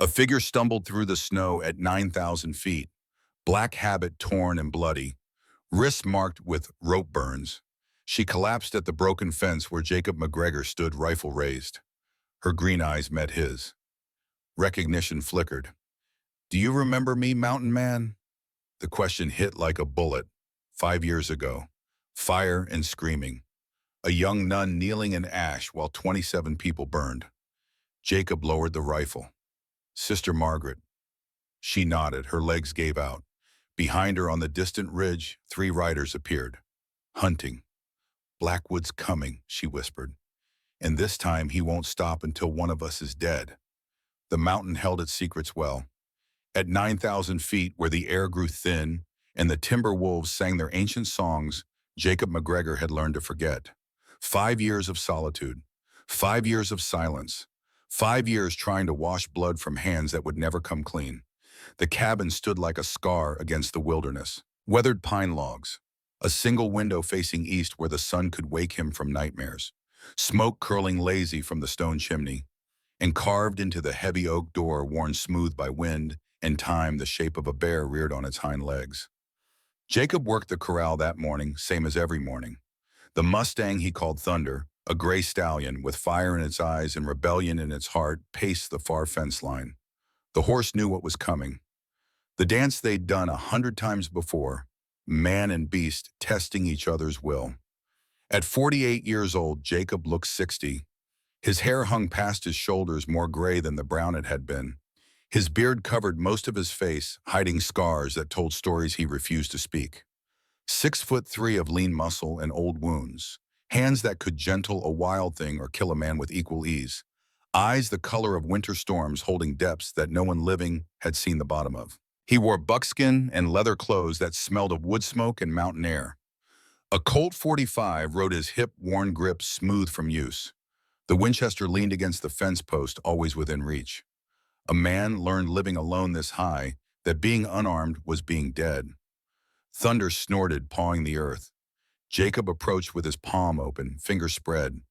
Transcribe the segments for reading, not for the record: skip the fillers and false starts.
A figure stumbled through the snow at 9,000 feet, black habit torn and bloody, wrists marked with rope burns. She collapsed at the broken fence where Jacob McGregor stood, rifle raised. Her green eyes met his. Recognition flickered. "Do you remember me, mountain man?" The question hit like a bullet. 5 years ago. Fire and screaming. A young nun kneeling in ash while 27 people burned. Jacob lowered the rifle. "Sister Margaret." She nodded, her legs gave out. Behind her on the distant ridge, 3 riders appeared. "Hunting. Blackwood's coming," she whispered. "And this time he won't stop until one of us is dead." The mountain held its secrets well. At 9,000 feet, where the air grew thin and the timber wolves sang their ancient songs, Jacob McGregor had learned to forget. 5 years of solitude. 5 years of silence. 5 years trying to wash blood from hands that would never come clean. The cabin stood like a scar against the wilderness. Weathered pine logs. A single window facing east where the sun could wake him from nightmares. Smoke curling lazy from the stone chimney. And carved into the heavy oak door worn smooth by wind and time, the shape of a bear reared on its hind legs. Jacob worked the corral that morning, same as every morning. The Mustang he called Thunder, a gray stallion with fire in its eyes and rebellion in its heart, paced the far fence line. The horse knew what was coming. The dance they'd done 100 times before, man and beast testing each other's will. At 48 years old, Jacob looked 60. His hair hung past his shoulders, more gray than the brown it had been. His beard covered most of his face, hiding scars that told stories he refused to speak. 6'3" of lean muscle and old wounds. Hands that could gentle a wild thing or kill a man with equal ease. Eyes the color of winter storms holding depths that no one living had seen the bottom of. He wore buckskin and leather clothes that smelled of wood smoke and mountain air. A Colt 45 rode his hip-worn grip smooth from use. The Winchester leaned against the fence post, always within reach. A man learned living alone this high that being unarmed was being dead. Thunder snorted, pawing the earth. Jacob approached with his palm open, fingers spread.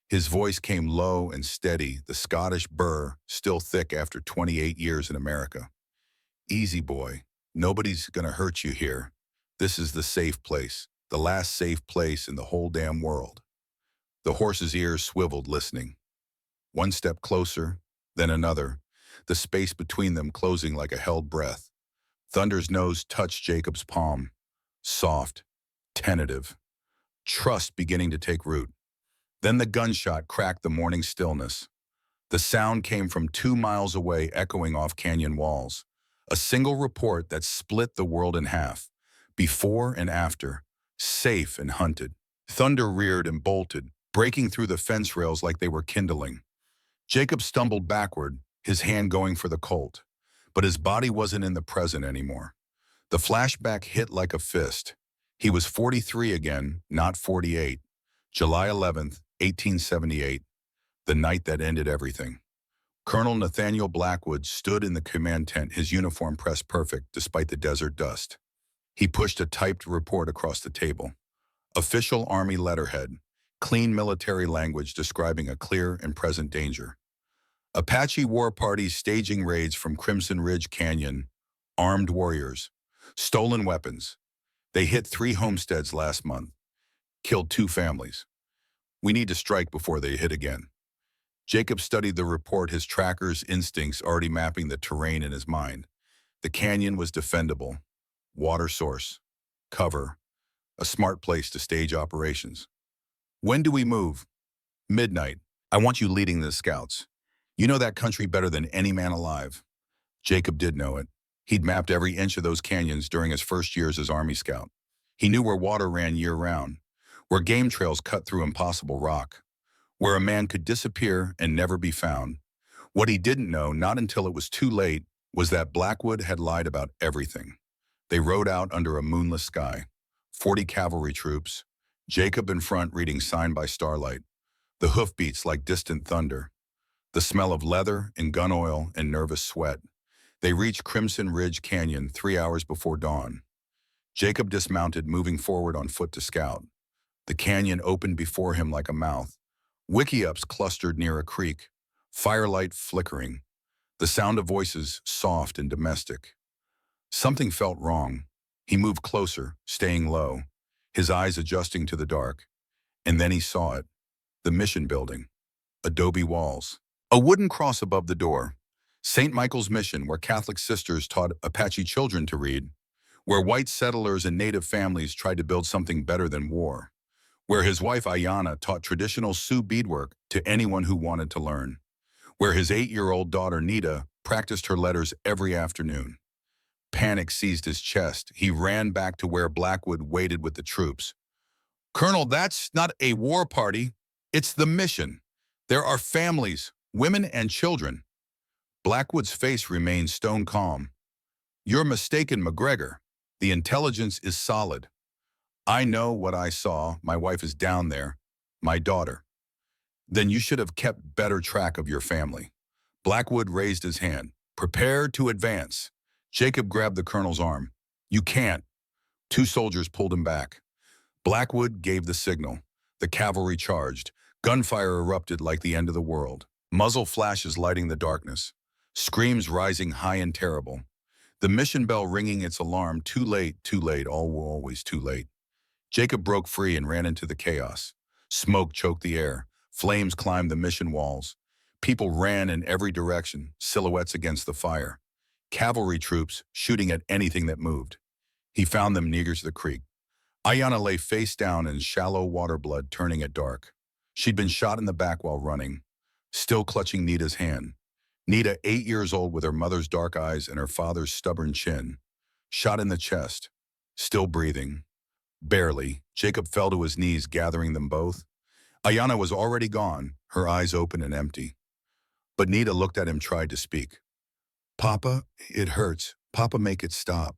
His voice came low and steady, the Scottish burr still thick after 28 years in America. "Easy, boy. Nobody's gonna hurt you here. This is the safe place, the last safe place in the whole damn world." The horse's ears swiveled, listening. One step closer, then another, the space between them closing like a held breath. Thunder's nose touched Jacob's palm. Soft, tentative. Trust beginning to take root. Then the gunshot cracked the morning stillness. The sound came from 2 miles away, echoing off canyon walls. A single report that split the world in half. Before and after. Safe and hunted. Thunder reared and bolted, breaking through the fence rails like they were kindling. Jacob stumbled backward, his hand going for the Colt. But his body wasn't in the present anymore. The flashback hit like a fist. He was 43 again, not 48. July 11th, 1878, the night that ended everything. Colonel Nathaniel Blackwood stood in the command tent, his uniform pressed perfect despite the desert dust. He pushed a typed report across the table. Official Army letterhead, clean military language describing a clear and present danger. Apache war parties staging raids from Crimson Ridge Canyon. Armed warriors. Stolen weapons. They hit 3 homesteads last month. Killed 2 families. We need to strike before they hit again. Jacob studied the report, his tracker's instincts already mapping the terrain in his mind. The canyon was defendable. Water source. Cover. A smart place to stage operations. "When do we move?" "Midnight. I want you leading the scouts. You know that country better than any man alive." Jacob did know it. He'd mapped every inch of those canyons during his first years as Army Scout. He knew where water ran year-round, where game trails cut through impossible rock, where a man could disappear and never be found. What he didn't know, not until it was too late, was that Blackwood had lied about everything. They rode out under a moonless sky. 40 cavalry troops, Jacob in front reading sign by starlight. The hoofbeats like distant thunder. The smell of leather and gun oil and nervous sweat. They reached Crimson Ridge Canyon 3 hours before dawn. Jacob dismounted, moving forward on foot to scout. The canyon opened before him like a mouth. Wickiups clustered near a creek, firelight flickering. The sound of voices, soft and domestic. Something felt wrong. He moved closer, staying low, his eyes adjusting to the dark. And then he saw it. The mission building. Adobe walls. A wooden cross above the door. St. Michael's Mission, where Catholic sisters taught Apache children to read. Where white settlers and native families tried to build something better than war. Where his wife Ayana taught traditional Sioux beadwork to anyone who wanted to learn. Where his 8-year-old daughter Nita practiced her letters every afternoon. Panic seized his chest. He ran back to where Blackwood waited with the troops. "Colonel, that's not a war party. It's the mission. There are families, women and children." Blackwood's face remained stone calm. "You're mistaken, McGregor. The intelligence is solid. I know what I saw. My wife is down there. My daughter. Then you should have kept better track of your family." Blackwood raised his hand. "Prepare to advance." Jacob grabbed the colonel's arm. "You can't." 2 soldiers pulled him back. Blackwood gave the signal. The cavalry charged. Gunfire erupted like the end of the world. Muzzle flashes lighting the darkness. Screams rising high and terrible. The mission bell ringing its alarm, too late, always too late. Jacob broke free and ran into the chaos. Smoke choked the air. Flames climbed the mission walls. People ran in every direction, silhouettes against the fire. Cavalry troops shooting at anything that moved. He found them near to the creek. Ayana lay face down in shallow water, blood turning at dark. She'd been shot in the back while running, still clutching Nita's hand. Nita, 8 years old, with her mother's dark eyes and her father's stubborn chin. Shot in the chest, still breathing. Barely. Jacob fell to his knees, gathering them both. Ayana was already gone, her eyes open and empty. But Nita looked at him, tried to speak. "Papa, it hurts. Papa, make it stop."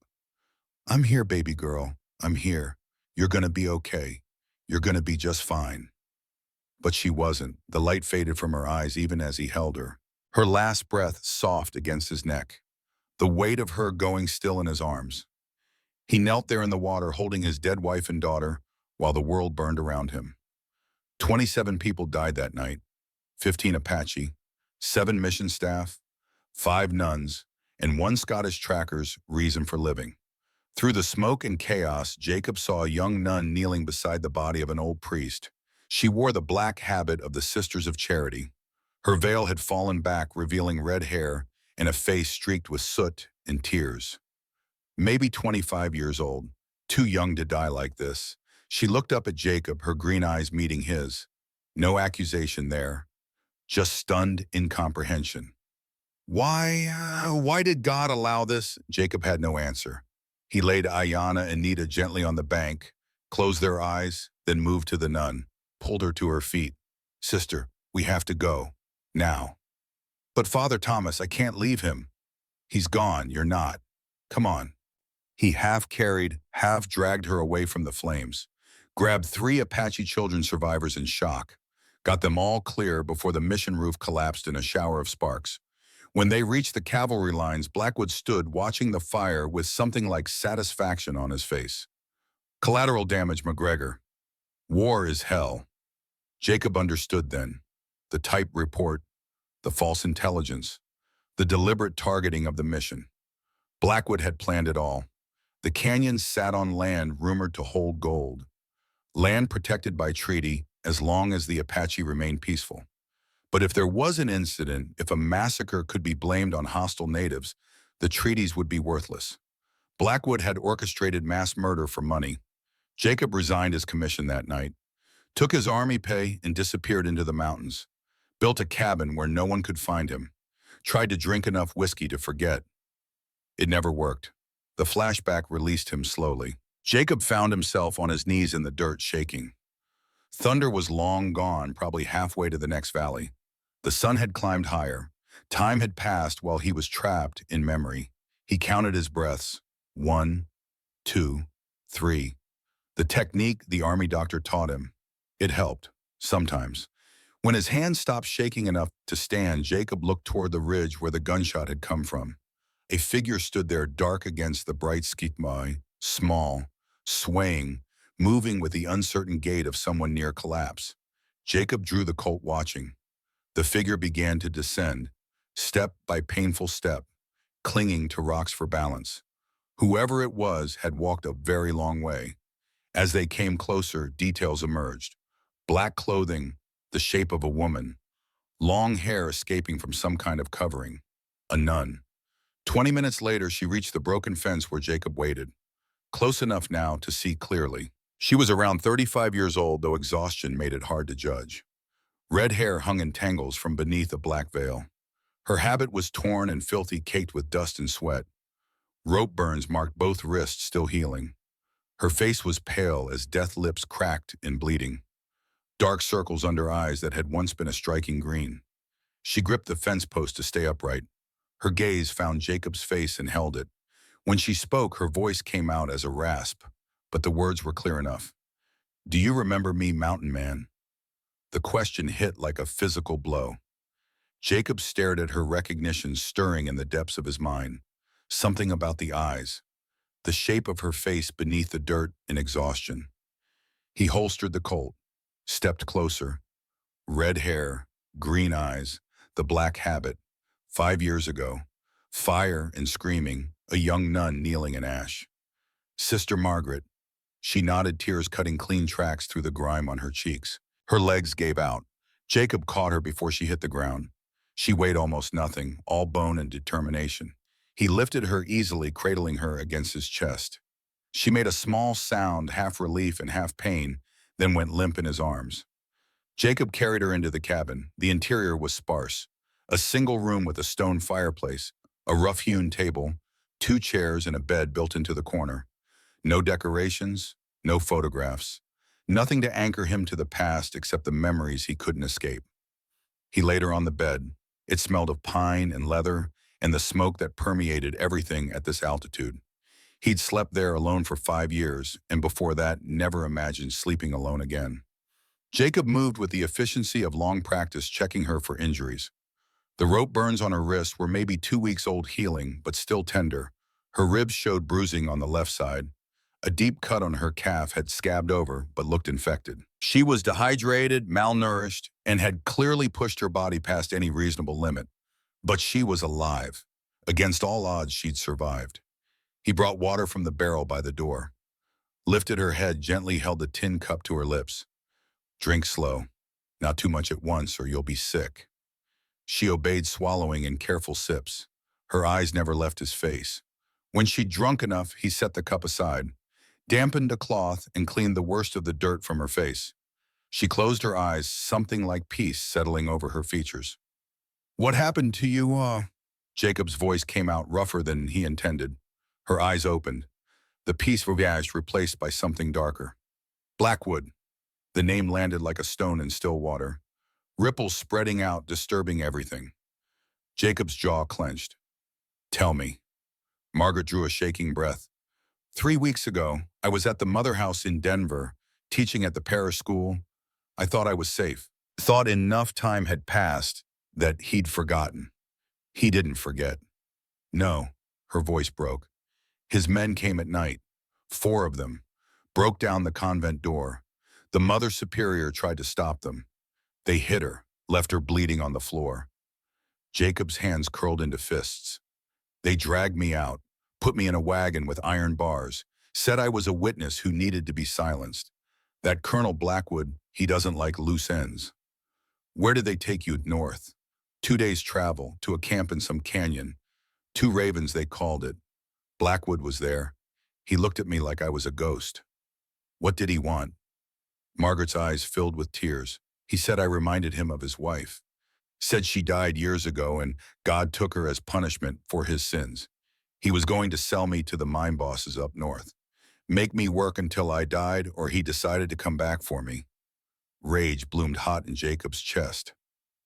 "I'm here, baby girl. I'm here. You're gonna be okay. You're gonna be just fine." But she wasn't. The light faded from her eyes even as he held her. Her last breath soft against his neck. The weight of her going still in his arms. He knelt there in the water, holding his dead wife and daughter, while the world burned around him. 27 people died that night. 15 Apache, 7 mission staff, 5 nuns, and 1 Scottish tracker's reason for living. Through the smoke and chaos, Jacob saw a young nun kneeling beside the body of an old priest. She wore the black habit of the Sisters of Charity. Her veil had fallen back, revealing red hair and a face streaked with soot and tears. Maybe 25 years old, too young to die like this. She looked up at Jacob, her green eyes meeting his. No accusation there, just stunned incomprehension. Why did God allow this?" Jacob had no answer. He laid Ayana and Nita gently on the bank, closed their eyes, then moved to the nun, pulled her to her feet. "Sister, we have to go. Now." "But Father Thomas, I can't leave him." "He's gone, you're not. Come on." He half carried, half dragged her away from the flames, grabbed 3 Apache children survivors in shock, got them all clear before the mission roof collapsed in a shower of sparks. When they reached the cavalry lines, Blackwood stood watching the fire with something like satisfaction on his face. Collateral damage, McGregor. War is hell. Jacob understood then. The type report, the false intelligence, the deliberate targeting of the mission. Blackwood had planned it all. The canyon sat on land rumored to hold gold. Land protected by treaty as long as the Apache remained peaceful. But if there was an incident, if a massacre could be blamed on hostile natives, the treaties would be worthless. Blackwood had orchestrated mass murder for money. Jacob resigned his commission that night, took his army pay and disappeared into the mountains, built a cabin where no one could find him, tried to drink enough whiskey to forget. It never worked. The flashback released him slowly. Jacob found himself on his knees in the dirt, shaking. Thunder was long gone, probably halfway to the next valley. The sun had climbed higher. Time had passed while he was trapped in memory. He counted his breaths. 1, 2, 3. The technique the army doctor taught him. It helped, sometimes. When his hands stopped shaking enough to stand, Jacob looked toward the ridge where the gunshot had come from. A figure stood there, dark against the bright sky, small, swaying, moving with the uncertain gait of someone near collapse. Jacob drew the Colt, watching. The figure began to descend. step by painful step, clinging to rocks for balance. Whoever it was had walked a very long way. As they came closer, details emerged. Black clothing, the shape of a woman, long hair escaping from some kind of covering. A nun. 20 minutes later, she reached the broken fence where Jacob waited, close enough now to see clearly. She was around 35 years old, though exhaustion made it hard to judge. Red hair hung in tangles from beneath a black veil. Her habit was torn and filthy, caked with dust and sweat. Rope burns marked both wrists, still healing. Her face was pale as death lips cracked and bleeding. Dark circles under eyes that had once been a striking green. She gripped the fence post to stay upright. Her gaze found Jacob's face and held it. When she spoke, her voice came out as a rasp, but the words were clear enough. "Do you remember me, Mountain Man?" The question hit like a physical blow. Jacob stared at her, recognition stirring in the depths of his mind. Something about the eyes, the shape of her face beneath the dirt in exhaustion. He holstered the Colt, stepped closer. Red hair, green eyes, the black habit. 5 years ago, fire and screaming, a young nun kneeling in ash. Sister Margaret. She nodded, tears cutting clean tracks through the grime on her cheeks. Her legs gave out. Jacob caught her before she hit the ground. She weighed almost nothing, all bone and determination. He lifted her easily, cradling her against his chest. She made a small sound, half relief and half pain, then went limp in his arms. Jacob carried her into the cabin. The interior was sparse. A single room with a stone fireplace, a rough-hewn table, 2 chairs and a bed built into the corner. No decorations, no photographs. Nothing to anchor him to the past except the memories he couldn't escape. He laid her on the bed. It smelled of pine and leather and the smoke that permeated everything at this altitude. He'd slept there alone for 5 years, and before that, never imagined sleeping alone again. Jacob moved with the efficiency of long practice, checking her for injuries. The rope burns on her wrists were maybe 2 weeks old, healing, but still tender. Her ribs showed bruising on the left side. A deep cut on her calf had scabbed over, but looked infected. She was dehydrated, malnourished, and had clearly pushed her body past any reasonable limit. But she was alive. Against all odds, she'd survived. He brought water from the barrel by the door, lifted her head, gently held the tin cup to her lips. "Drink slow. Not too much at once, or you'll be sick." She obeyed, swallowing in careful sips. Her eyes never left his face. When she'd drunk enough, he set the cup aside, dampened a cloth, and cleaned the worst of the dirt from her face. She closed her eyes, something like peace settling over her features. "What happened to you, Jacob's voice came out rougher than he intended. Her eyes opened, the peace visage replaced by something darker. "Blackwood." The name landed like a stone in still water. Ripples spreading out, disturbing everything. Jacob's jaw clenched. "Tell me." Margaret drew a shaking breath. 3 weeks ago, I was at the mother house in Denver, teaching at the parish school. I thought I was safe. Thought enough time had passed that he'd forgotten. He didn't forget. No, her voice broke. His men came at night, 4 of them, broke down the convent door. The Mother Superior tried to stop them. They hit her, left her bleeding on the floor. Jacob's hands curled into fists. They dragged me out, put me in a wagon with iron bars, said I was a witness who needed to be silenced. That Colonel Blackwood, he doesn't like loose ends. Where did they take you? North. 2 days travel, to a camp in some canyon. 2 ravens, they called it. Blackwood was there. He looked at me like I was a ghost. What did he want? Margaret's eyes filled with tears. He said I reminded him of his wife. Said she died years ago and God took her as punishment for his sins. He was going to sell me to the mine bosses up north. Make me work until I died, or he decided to come back for me. Rage bloomed hot in Jacob's chest.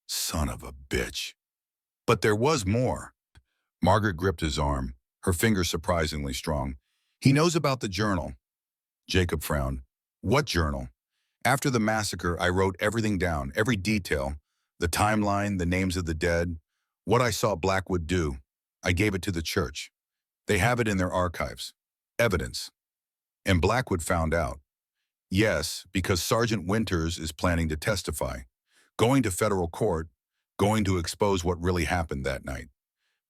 Son of a bitch. But there was more. Margaret gripped his arm, her fingers surprisingly strong. He knows about the journal. Jacob frowned. What journal? After the massacre, I wrote everything down, every detail, the timeline, the names of the dead, what I saw Blackwood do. I gave it to the church. They have it in their archives. Evidence. And Blackwood found out. Yes, because Sergeant Winters is planning to testify. Going to federal court, going to expose what really happened that night.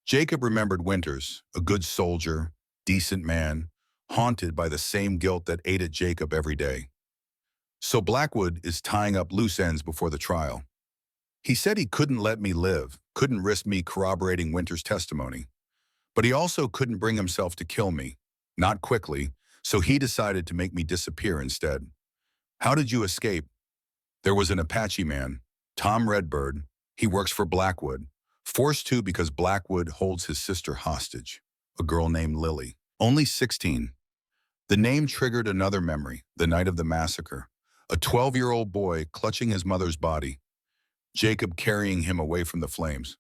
Jacob remembered Winters, a good soldier, decent man, haunted by the same guilt that ate at Jacob every day. So Blackwood is tying up loose ends before the trial. He said he couldn't let me live, couldn't risk me corroborating Winters' testimony. But he also couldn't bring himself to kill me, not quickly, so he decided to make me disappear instead. How did you escape? There was an Apache man, Tom Redbird. He works for Blackwood, forced to because Blackwood holds his sister hostage, a girl named Lily, only 16. The name triggered another memory, the night of the massacre. A 12-year-old boy clutching his mother's body, Jacob carrying him away from the flames.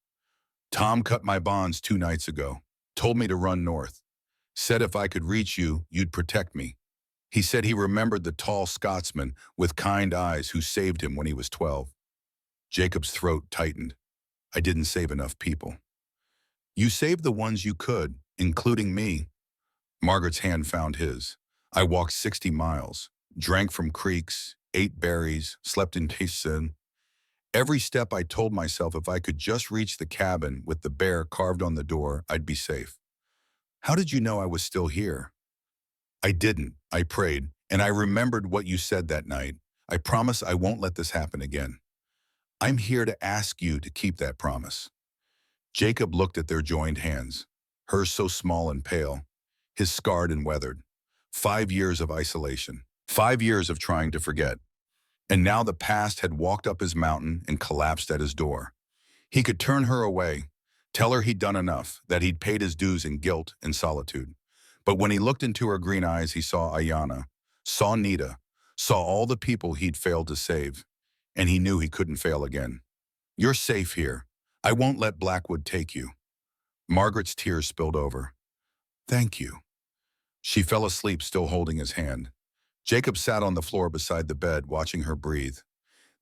Tom cut my bonds 2 nights ago, told me to run north, said if I could reach you, you'd protect me. He said he remembered the tall Scotsman with kind eyes who saved him when he was 12. Jacob's throat tightened. I didn't save enough people. You saved the ones you could, including me. Margaret's hand found his. I walked 60 miles, drank from creeks, ate berries, slept in Tyson. Every step I told myself if I could just reach the cabin with the bear carved on the door, I'd be safe. How did you know I was still here? I didn't. I prayed, and I remembered what you said that night. I promise I won't let this happen again. I'm here to ask you to keep that promise. Jacob looked at their joined hands, hers so small and pale, his scarred and weathered. 5 years of isolation, 5 years of trying to forget. And now the past had walked up his mountain and collapsed at his door. He could turn her away, tell her he'd done enough, that he'd paid his dues in guilt and solitude. But when he looked into her green eyes, he saw Ayanna, saw Nita, saw all the people he'd failed to save, and he knew he couldn't fail again. You're safe here. I won't let Blackwood take you. Margaret's tears spilled over. Thank you. She fell asleep, still holding his hand. Jacob sat on the floor beside the bed, watching her breathe.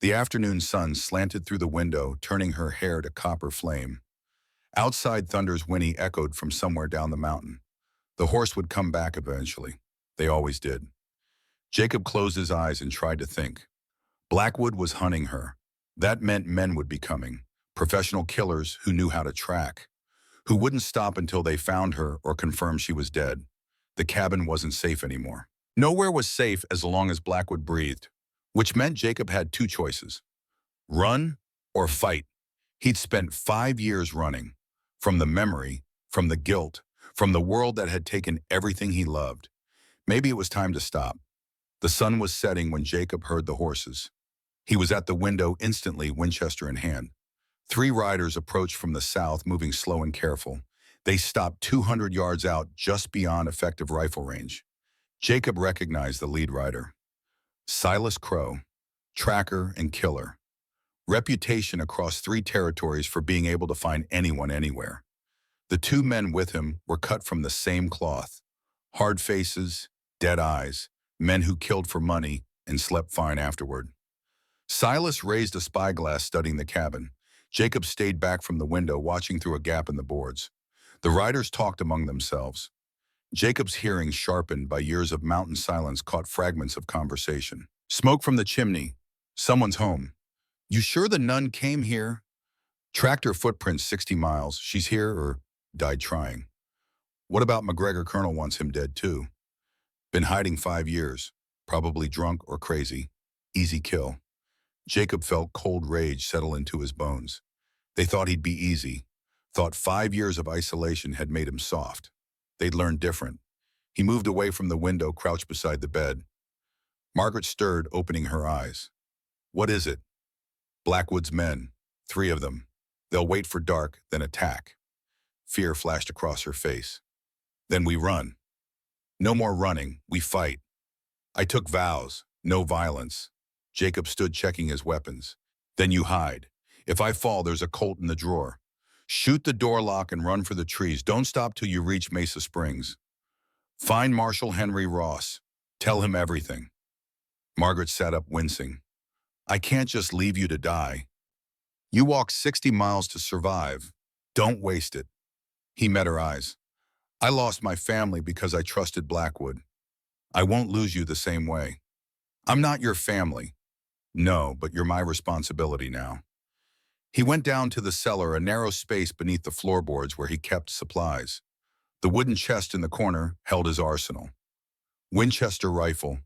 The afternoon sun slanted through the window, turning her hair to copper flame. Outside, thunder's whinny echoed from somewhere down the mountain. The horse would come back eventually. They always did. Jacob closed his eyes and tried to think. Blackwood was hunting her. That meant men would be coming. Professional killers who knew how to track. Who wouldn't stop until they found her or confirmed she was dead. The cabin wasn't safe anymore. Nowhere was safe as long as Blackwood breathed, which meant Jacob had 2 choices. Run or fight. He'd spent 5 years running. From the memory, from the guilt, from the world that had taken everything he loved. Maybe it was time to stop. The sun was setting when Jacob heard the horses. He was at the window instantly, Winchester in hand. 3 riders approached from the south, moving slow and careful. They stopped 200 yards out, just beyond effective rifle range. Jacob recognized the lead rider. Silas Crow, tracker and killer. Reputation across 3 territories for being able to find anyone anywhere. The 2 men with him were cut from the same cloth. Hard faces, dead eyes, men who killed for money and slept fine afterward. Silas raised a spyglass studying the cabin. Jacob stayed back from the window, watching through a gap in the boards. The riders talked among themselves. Jacob's hearing, sharpened by years of mountain silence, caught fragments of conversation. Smoke from the chimney. Someone's home. You sure the nun came here? Tracked her footprints 60 miles. She's here or died trying. What about McGregor? Colonel wants him dead too. Been hiding 5 years. Probably drunk or crazy. Easy kill. Jacob felt cold rage settle into his bones. They thought he'd be easy. Thought 5 years of isolation had made him soft. They'd learned different. He moved away from the window, crouched beside the bed. Margaret stirred, opening her eyes. What is it? Blackwood's men. 3 of them. They'll wait for dark, then attack. Fear flashed across her face. Then we run. No more running, we fight. I took vows, no violence. Jacob stood checking his weapons. Then you hide. If I fall, there's a Colt in the drawer. Shoot the door lock and run for the trees. Don't stop till you reach Mesa Springs. Find Marshal Henry Ross. Tell him everything. Margaret sat up, wincing. I can't just leave you to die. You walked 60 miles to survive. Don't waste it. He met her eyes. I lost my family because I trusted Blackwood. I won't lose you the same way. I'm not your family. No, but you're my responsibility now. He went down to the cellar, a narrow space beneath the floorboards where he kept supplies. The wooden chest in the corner held his arsenal. Winchester rifle,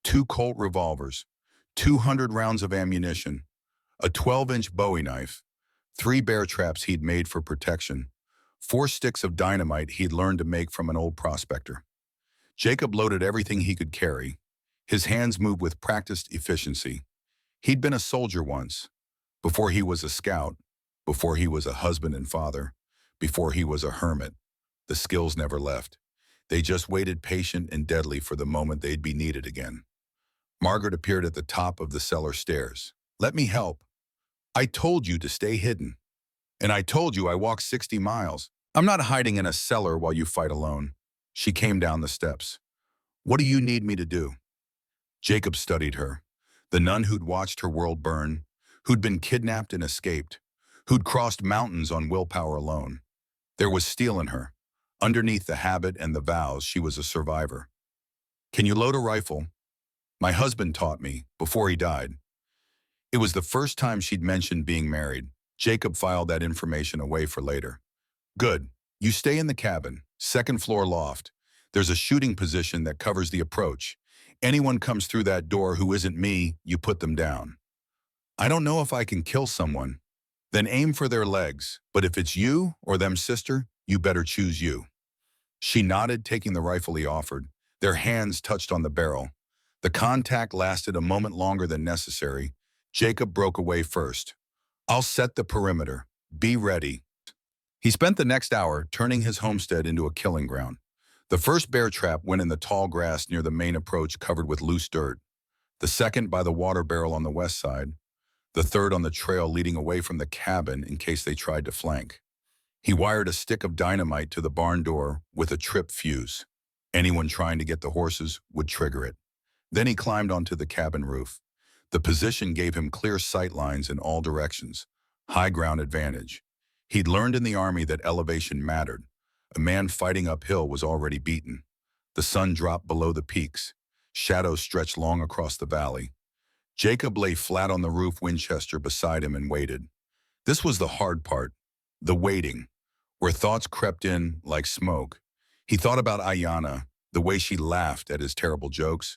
2 Colt revolvers, 200 rounds of ammunition, a 12-inch Bowie knife, 3 bear traps he'd made for protection, 4 sticks of dynamite he'd learned to make from an old prospector. Jacob loaded everything he could carry. His hands moved with practiced efficiency. He'd been a soldier once, before he was a scout, before he was a husband and father, before he was a hermit. The skills never left. They just waited patient and deadly for the moment they'd be needed again. Margaret appeared at the top of the cellar stairs. "Let me help. I told you to stay hidden. And I told you I walked 60 miles. I'm not hiding in a cellar while you fight alone." She came down the steps. "What do you need me to do?" Jacob studied her, the nun who'd watched her world burn, who'd been kidnapped and escaped, who'd crossed mountains on willpower alone. There was steel in her. Underneath the habit and the vows, she was a survivor. "Can you load a rifle? My husband taught me, before he died." It was the first time she'd mentioned being married. Jacob filed that information away for later. "Good. You stay in the cabin, second floor loft. There's a shooting position that covers the approach. Anyone comes through that door who isn't me, you put them down. I don't know if I can kill someone. Then aim for their legs, but if it's you or them, sister, you better choose you." She nodded, taking the rifle he offered. Their hands touched on the barrel. The contact lasted a moment longer than necessary. Jacob broke away first. "I'll set the perimeter. Be ready." He spent the next hour turning his homestead into a killing ground. The first bear trap went in the tall grass near the main approach covered with loose dirt. The second by the water barrel on the west side. The third on the trail leading away from the cabin in case they tried to flank. He wired a stick of dynamite to the barn door with a trip fuse. Anyone trying to get the horses would trigger it. Then he climbed onto the cabin roof. The position gave him clear sight lines in all directions. High ground advantage. He'd learned in the army that elevation mattered. A man fighting uphill was already beaten. The sun dropped below the peaks. Shadows stretched long across the valley. Jacob lay flat on the roof, Winchester beside him, and waited. This was the hard part, the waiting, where thoughts crept in like smoke. He thought about Ayanna, the way she laughed at his terrible jokes,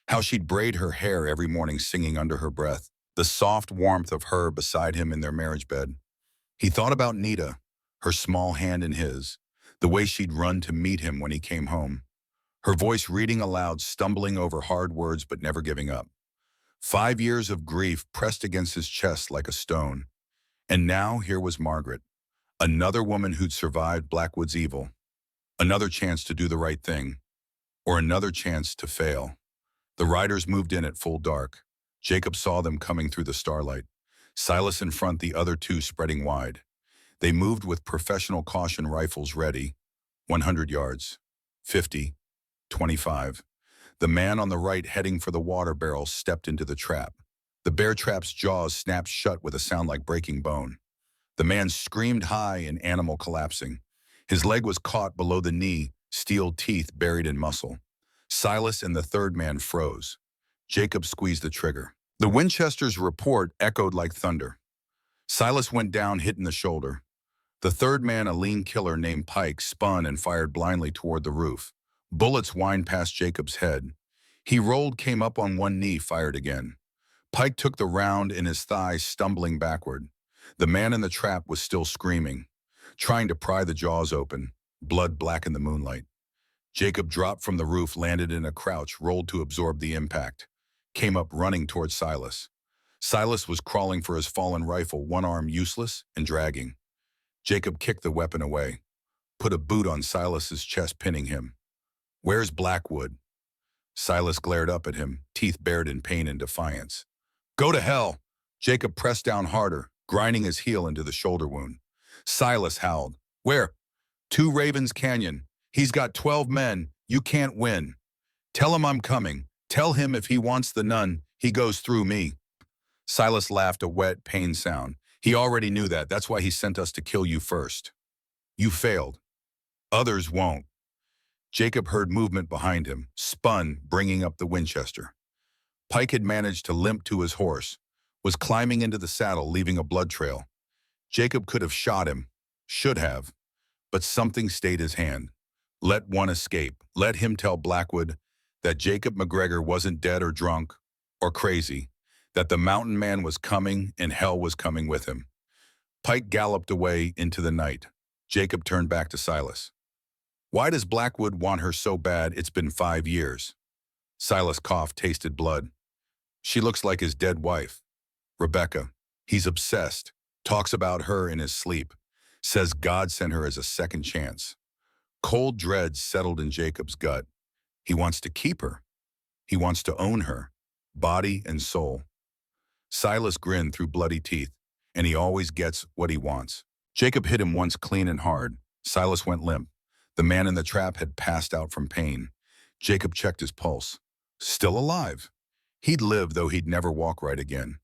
how she'd braid her hair every morning singing under her breath, the soft warmth of her beside him in their marriage bed. He thought about Nita, her small hand in his, the way she'd run to meet him when he came home, her voice reading aloud, stumbling over hard words but never giving up. 5 years of grief pressed against his chest like a stone. And now here was Margaret, another woman who'd survived Blackwood's evil, another chance to do the right thing, or another chance to fail. The riders moved in at full dark. Jacob saw them coming through the starlight, Silas in front, the other two spreading wide. They moved with professional caution, rifles ready. 100 yards, 50, 25. The man on the right, heading for the water barrel, stepped into the trap. The bear trap's jaws snapped shut with a sound like breaking bone. The man screamed high, an animal collapsing. His leg was caught below the knee, steel teeth buried in muscle. Silas and the third man froze. Jacob squeezed the trigger. The Winchester's report echoed like thunder. Silas went down, hit in the shoulder. The third man, a lean killer named Pike, spun and fired blindly toward the roof. Bullets whined past Jacob's head. He rolled, came up on one knee, fired again. Pike took the round in his thigh, stumbling backward. The man in the trap was still screaming, trying to pry the jaws open. Blood black in the moonlight. Jacob dropped from the roof, landed in a crouch, rolled to absorb the impact. Came up running toward Silas. Silas was crawling for his fallen rifle, one arm useless and dragging. Jacob kicked the weapon away, put a boot on Silas's chest, pinning him. "Where's Blackwood?" Silas glared up at him, teeth bared in pain and defiance. "Go to hell!" Jacob pressed down harder, grinding his heel into the shoulder wound. Silas howled. "Where?" "2 Ravens Canyon. He's got 12 men. You can't win. Tell him I'm coming. Tell him if he wants the nun, he goes through me." Silas laughed, a wet, pained sound. "He already knew that. That's why he sent us to kill you first. You failed. Others won't." Jacob heard movement behind him, spun, bringing up the Winchester. Pike had managed to limp to his horse, was climbing into the saddle, leaving a blood trail. Jacob could have shot him, should have, but something stayed his hand. Let one escape. Let him tell Blackwood that Jacob McGregor wasn't dead or drunk or crazy, that the mountain man was coming and hell was coming with him. Pike galloped away into the night. Jacob turned back to Silas. Why does Blackwood want her so bad? It's been 5 years. Silas coughed, tasted blood. She looks like his dead wife, Rebecca. He's obsessed, talks about her in his sleep, says God sent her as a second chance. Cold dread settled in Jacob's gut. He wants to keep her. He wants to own her, body and soul. Silas grinned through bloody teeth, and he always gets what he wants. Jacob hit him once clean and hard. Silas went limp. The man in the trap had passed out from pain. Jacob checked his pulse. Still alive. He'd live, though he'd never walk right again.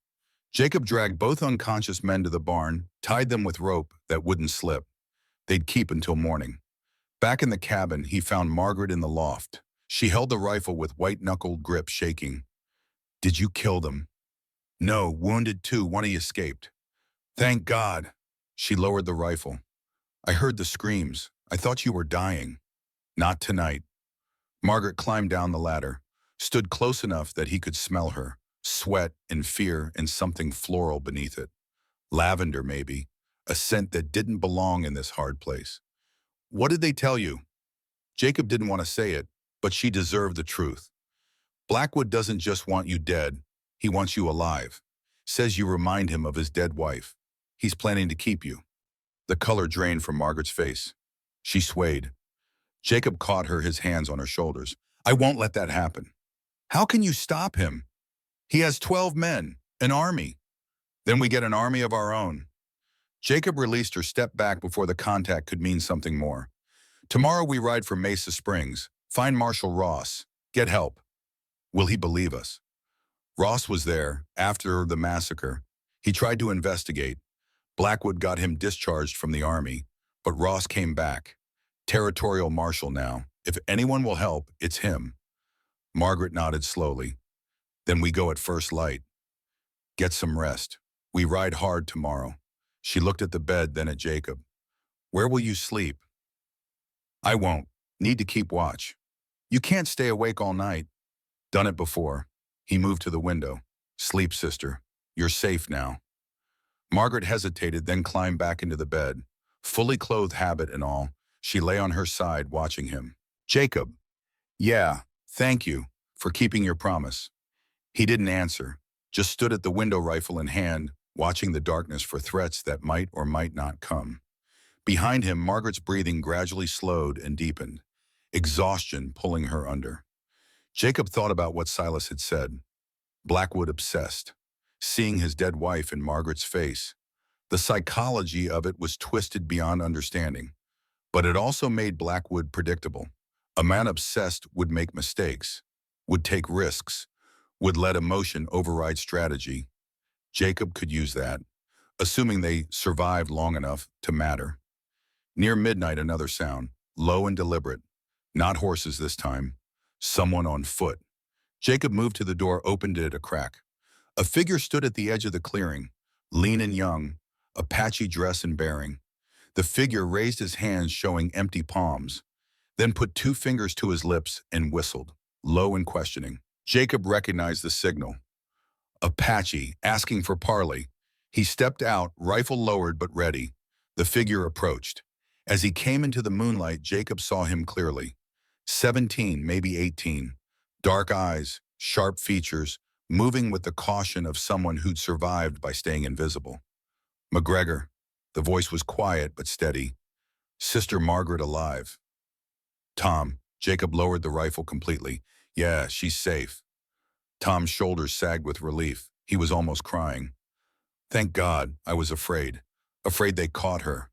Jacob dragged both unconscious men to the barn, tied them with rope that wouldn't slip. They'd keep until morning. Back in the cabin, he found Margaret in the loft. She held the rifle with white-knuckled grip, shaking. Did you kill them? No, wounded too. One escaped. Thank God. She lowered the rifle. I heard the screams. I thought you were dying. Not tonight. Margaret climbed down the ladder, stood close enough that he could smell her, sweat and fear and something floral beneath it. Lavender, maybe, a scent that didn't belong in this hard place. What did they tell you? Jacob didn't want to say it, but she deserved the truth. Blackwood doesn't just want you dead, he wants you alive. Says you remind him of his dead wife. He's planning to keep you. The color drained from Margaret's face. She swayed. Jacob caught her, his hands on her shoulders. I won't let that happen. How can you stop him? He has 12 men, an army. Then we get an army of our own. Jacob released her, stepped back before the contact could mean something more. Tomorrow we ride for Mesa Springs, find Marshal Ross, get help. Will he believe us? Ross was there, after the massacre. He tried to investigate. Blackwood got him discharged from the army, but Ross came back. Territorial marshal now. If anyone will help, it's him. Margaret nodded slowly. Then we go at first light. Get some rest. We ride hard tomorrow. She looked at the bed, then at Jacob. Where will you sleep? I won't. Need to keep watch. You can't stay awake all night. Done it before. He moved to the window. Sleep, sister. You're safe now. Margaret hesitated, then climbed back into the bed. Fully clothed, habit and all, she lay on her side, watching him. Jacob. Yeah, thank you for keeping your promise. He didn't answer, just stood at the window, rifle in hand, watching the darkness for threats that might or might not come. Behind him, Margaret's breathing gradually slowed and deepened, exhaustion pulling her under. Jacob thought about what Silas had said. Blackwood obsessed, seeing his dead wife in Margaret's face. The psychology of it was twisted beyond understanding, but it also made Blackwood predictable. A man obsessed would make mistakes, would take risks, would let emotion override strategy. Jacob could use that, assuming they survived long enough to matter. Near midnight, another sound, low and deliberate. Not horses this time. Someone on foot. Jacob moved to the door, opened it a crack. A figure stood at the edge of the clearing, lean and young, a patchy dress and bearing. The figure raised his hands, showing empty palms, then put 2 fingers to his lips and whistled, low and questioning. Jacob recognized the signal. Apache, asking for parley. He stepped out, rifle lowered but ready. The figure approached. As he came into the moonlight, Jacob saw him clearly. 17, maybe 18. Dark eyes, sharp features, moving with the caution of someone who'd survived by staying invisible. McGregor. The voice was quiet but steady. Sister Margaret alive. Tom. Jacob lowered the rifle completely. Yeah, she's safe. Tom's shoulders sagged with relief. He was almost crying. Thank God, I was afraid. Afraid they caught her.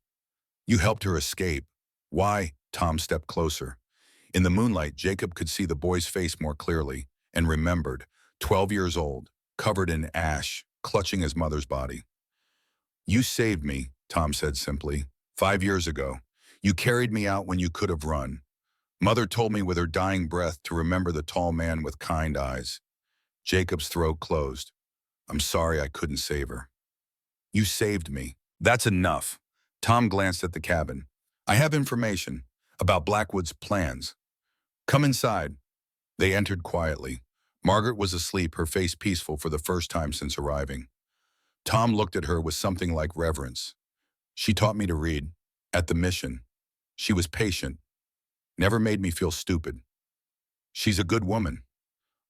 You helped her escape. Why? Tom stepped closer. In the moonlight, Jacob could see the boy's face more clearly and remembered, 12 years old, covered in ash, clutching his mother's body. You saved me, Tom said simply. 5 years ago. You carried me out when you could have run. Mother told me with her dying breath to remember the tall man with kind eyes. Jacob's throat closed. I'm sorry I couldn't save her. You saved me. That's enough. Tom glanced at the cabin. I have information about Blackwood's plans. Come inside. They entered quietly. Margaret was asleep, her face peaceful for the first time since arriving. Tom looked at her with something like reverence. She taught me to read. At the mission. She was patient. Never made me feel stupid. She's a good woman.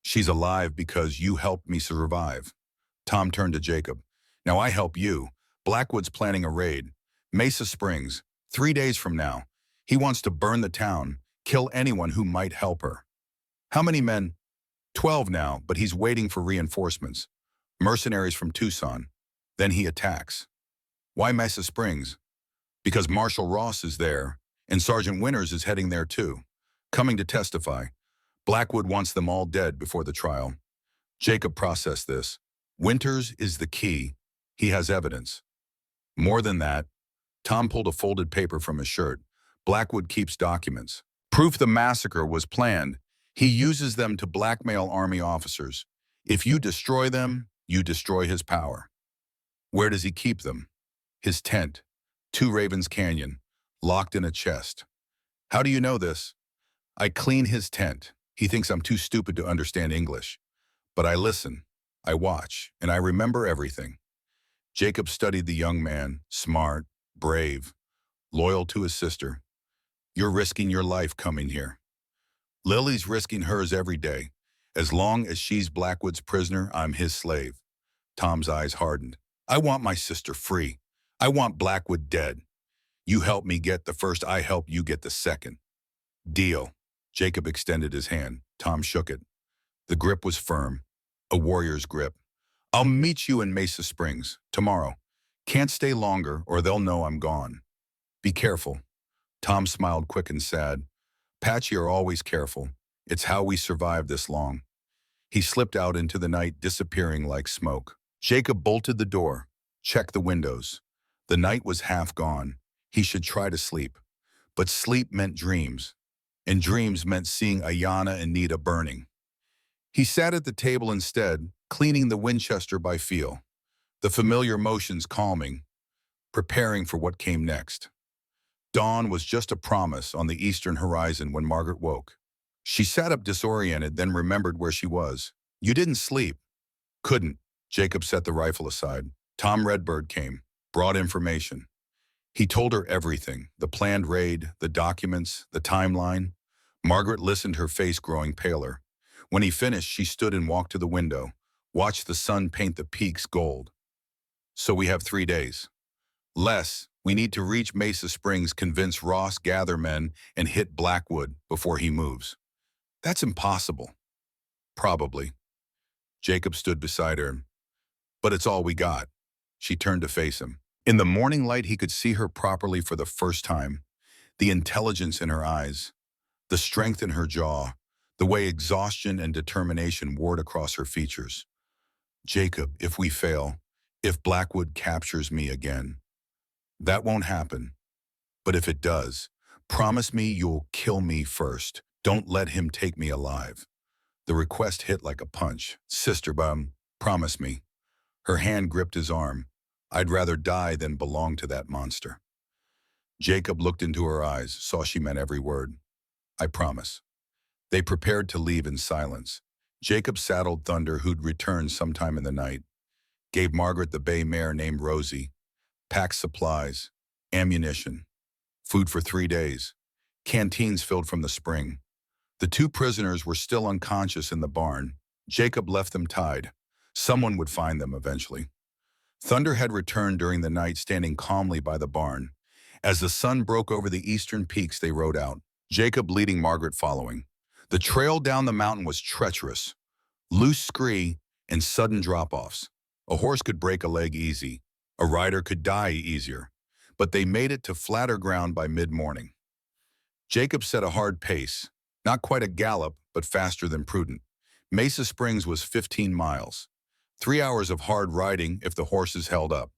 She's alive because you helped me survive. Tom turned to Jacob. Now I help you. Blackwood's planning a raid. Mesa Springs, 3 days from now. He wants to burn the town, kill anyone who might help her. How many men? 12 now, but he's waiting for reinforcements. Mercenaries from Tucson. Then he attacks. Why Mesa Springs? Because Marshal Ross is there, and Sergeant Winters is heading there too, coming to testify. Blackwood wants them all dead before the trial. Jacob processed this. Winters is the key. He has evidence. More than that, Tom pulled a folded paper from his shirt. Blackwood keeps documents. Proof the massacre was planned. He uses them to blackmail Army officers. If you destroy them, you destroy his power. Where does he keep them? His tent. 2 Ravens Canyon, locked in a chest. How do you know this? I clean his tent. He thinks I'm too stupid to understand English. But I listen, I watch, and I remember everything. Jacob studied the young man, smart, brave, loyal to his sister. You're risking your life coming here. Lily's risking hers every day. As long as she's Blackwood's prisoner, I'm his slave. Tom's eyes hardened. I want my sister free. I want Blackwood dead. You help me get the first, I help you get the second. Deal. Jacob extended his hand. Tom shook it. The grip was firm, a warrior's grip. I'll meet you in Mesa Springs tomorrow. Can't stay longer or they'll know I'm gone. Be careful. Tom smiled quick and sad. Patchy are always careful. It's how we survived this long. He slipped out into the night, disappearing like smoke. Jacob bolted the door, checked the windows. The night was half gone. He should try to sleep. But sleep meant dreams, and dreams meant seeing Ayana and Nita burning. He sat at the table instead, cleaning the Winchester by feel, the familiar motions calming, preparing for what came next. Dawn was just a promise on the eastern horizon when Margaret woke. She sat up disoriented, then remembered where she was. You didn't sleep. Couldn't. Jacob set the rifle aside. Tom Redbird came, brought information. He told her everything, the planned raid, the documents, the timeline. Margaret listened, her face growing paler. When he finished, she stood and walked to the window, watched the sun paint the peaks gold. So we have 3 days. Less, we need to reach Mesa Springs, convince Ross, gather men, and hit Blackwood before he moves. That's impossible. Probably. Jacob stood beside her. But it's all we got. She turned to face him. In the morning light, he could see her properly for the first time. The intelligence in her eyes, the strength in her jaw, the way exhaustion and determination warred across her features. Jacob, if we fail, if Blackwood captures me again, that won't happen. But if it does, promise me you'll kill me first. Don't let him take me alive. The request hit like a punch. Sister bum, promise me. Her hand gripped his arm. I'd rather die than belong to that monster. Jacob looked into her eyes, saw she meant every word. I promise. They prepared to leave in silence. Jacob saddled Thunder, who'd returned sometime in the night, gave Margaret the bay mare named Rosie, packed supplies, ammunition, food for 3 days, canteens filled from the spring. The 2 prisoners were still unconscious in the barn. Jacob left them tied. Someone would find them eventually. Thunder had returned during the night, standing calmly by the barn. As the sun broke over the eastern peaks, they rode out, Jacob leading, Margaret following. The trail down the mountain was treacherous, loose scree and sudden drop-offs. A horse could break a leg easy. A rider could die easier. But they made it to flatter ground by mid-morning. Jacob set a hard pace, not quite a gallop, but faster than prudent. Mesa Springs was 15 miles. 3 hours of hard riding if the horses held up.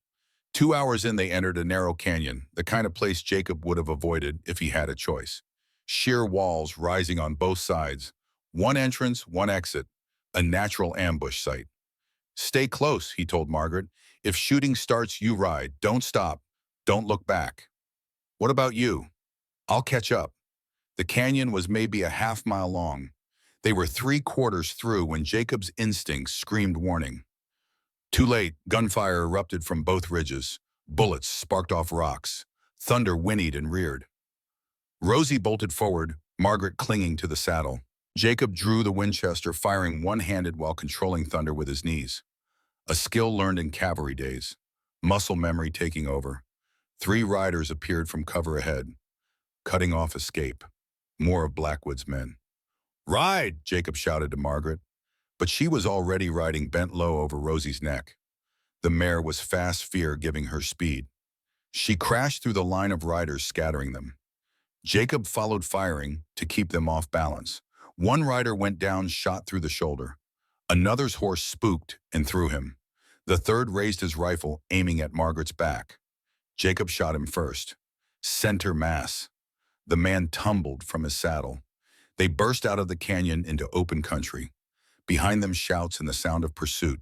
2 hours in, they entered a narrow canyon, the kind of place Jacob would have avoided if he had a choice. Sheer walls rising on both sides. One entrance, one exit. A natural ambush site. Stay close, he told Margaret. If shooting starts, you ride. Don't stop. Don't look back. What about you? I'll catch up. The canyon was maybe a half-mile long. They were 3/4 through when Jacob's instincts screamed warning. Too late, gunfire erupted from both ridges. Bullets sparked off rocks. Thunder whinnied and reared. Rosie bolted forward, Margaret clinging to the saddle. Jacob drew the Winchester, firing one-handed while controlling thunder with his knees. A skill learned in cavalry days. Muscle memory taking over. 3 riders appeared from cover ahead, cutting off escape. More of Blackwood's men. "Ride!" Jacob shouted to Margaret, but she was already riding bent low over Rosie's neck. The mare was fast, fear giving her speed. She crashed through the line of riders, scattering them. Jacob followed, firing to keep them off balance. One rider went down, shot through the shoulder. Another's horse spooked and threw him. The third raised his rifle, aiming at Margaret's back. Jacob shot him first. Center mass. The man tumbled from his saddle. They burst out of the canyon into open country. Behind them, shouts and the sound of pursuit.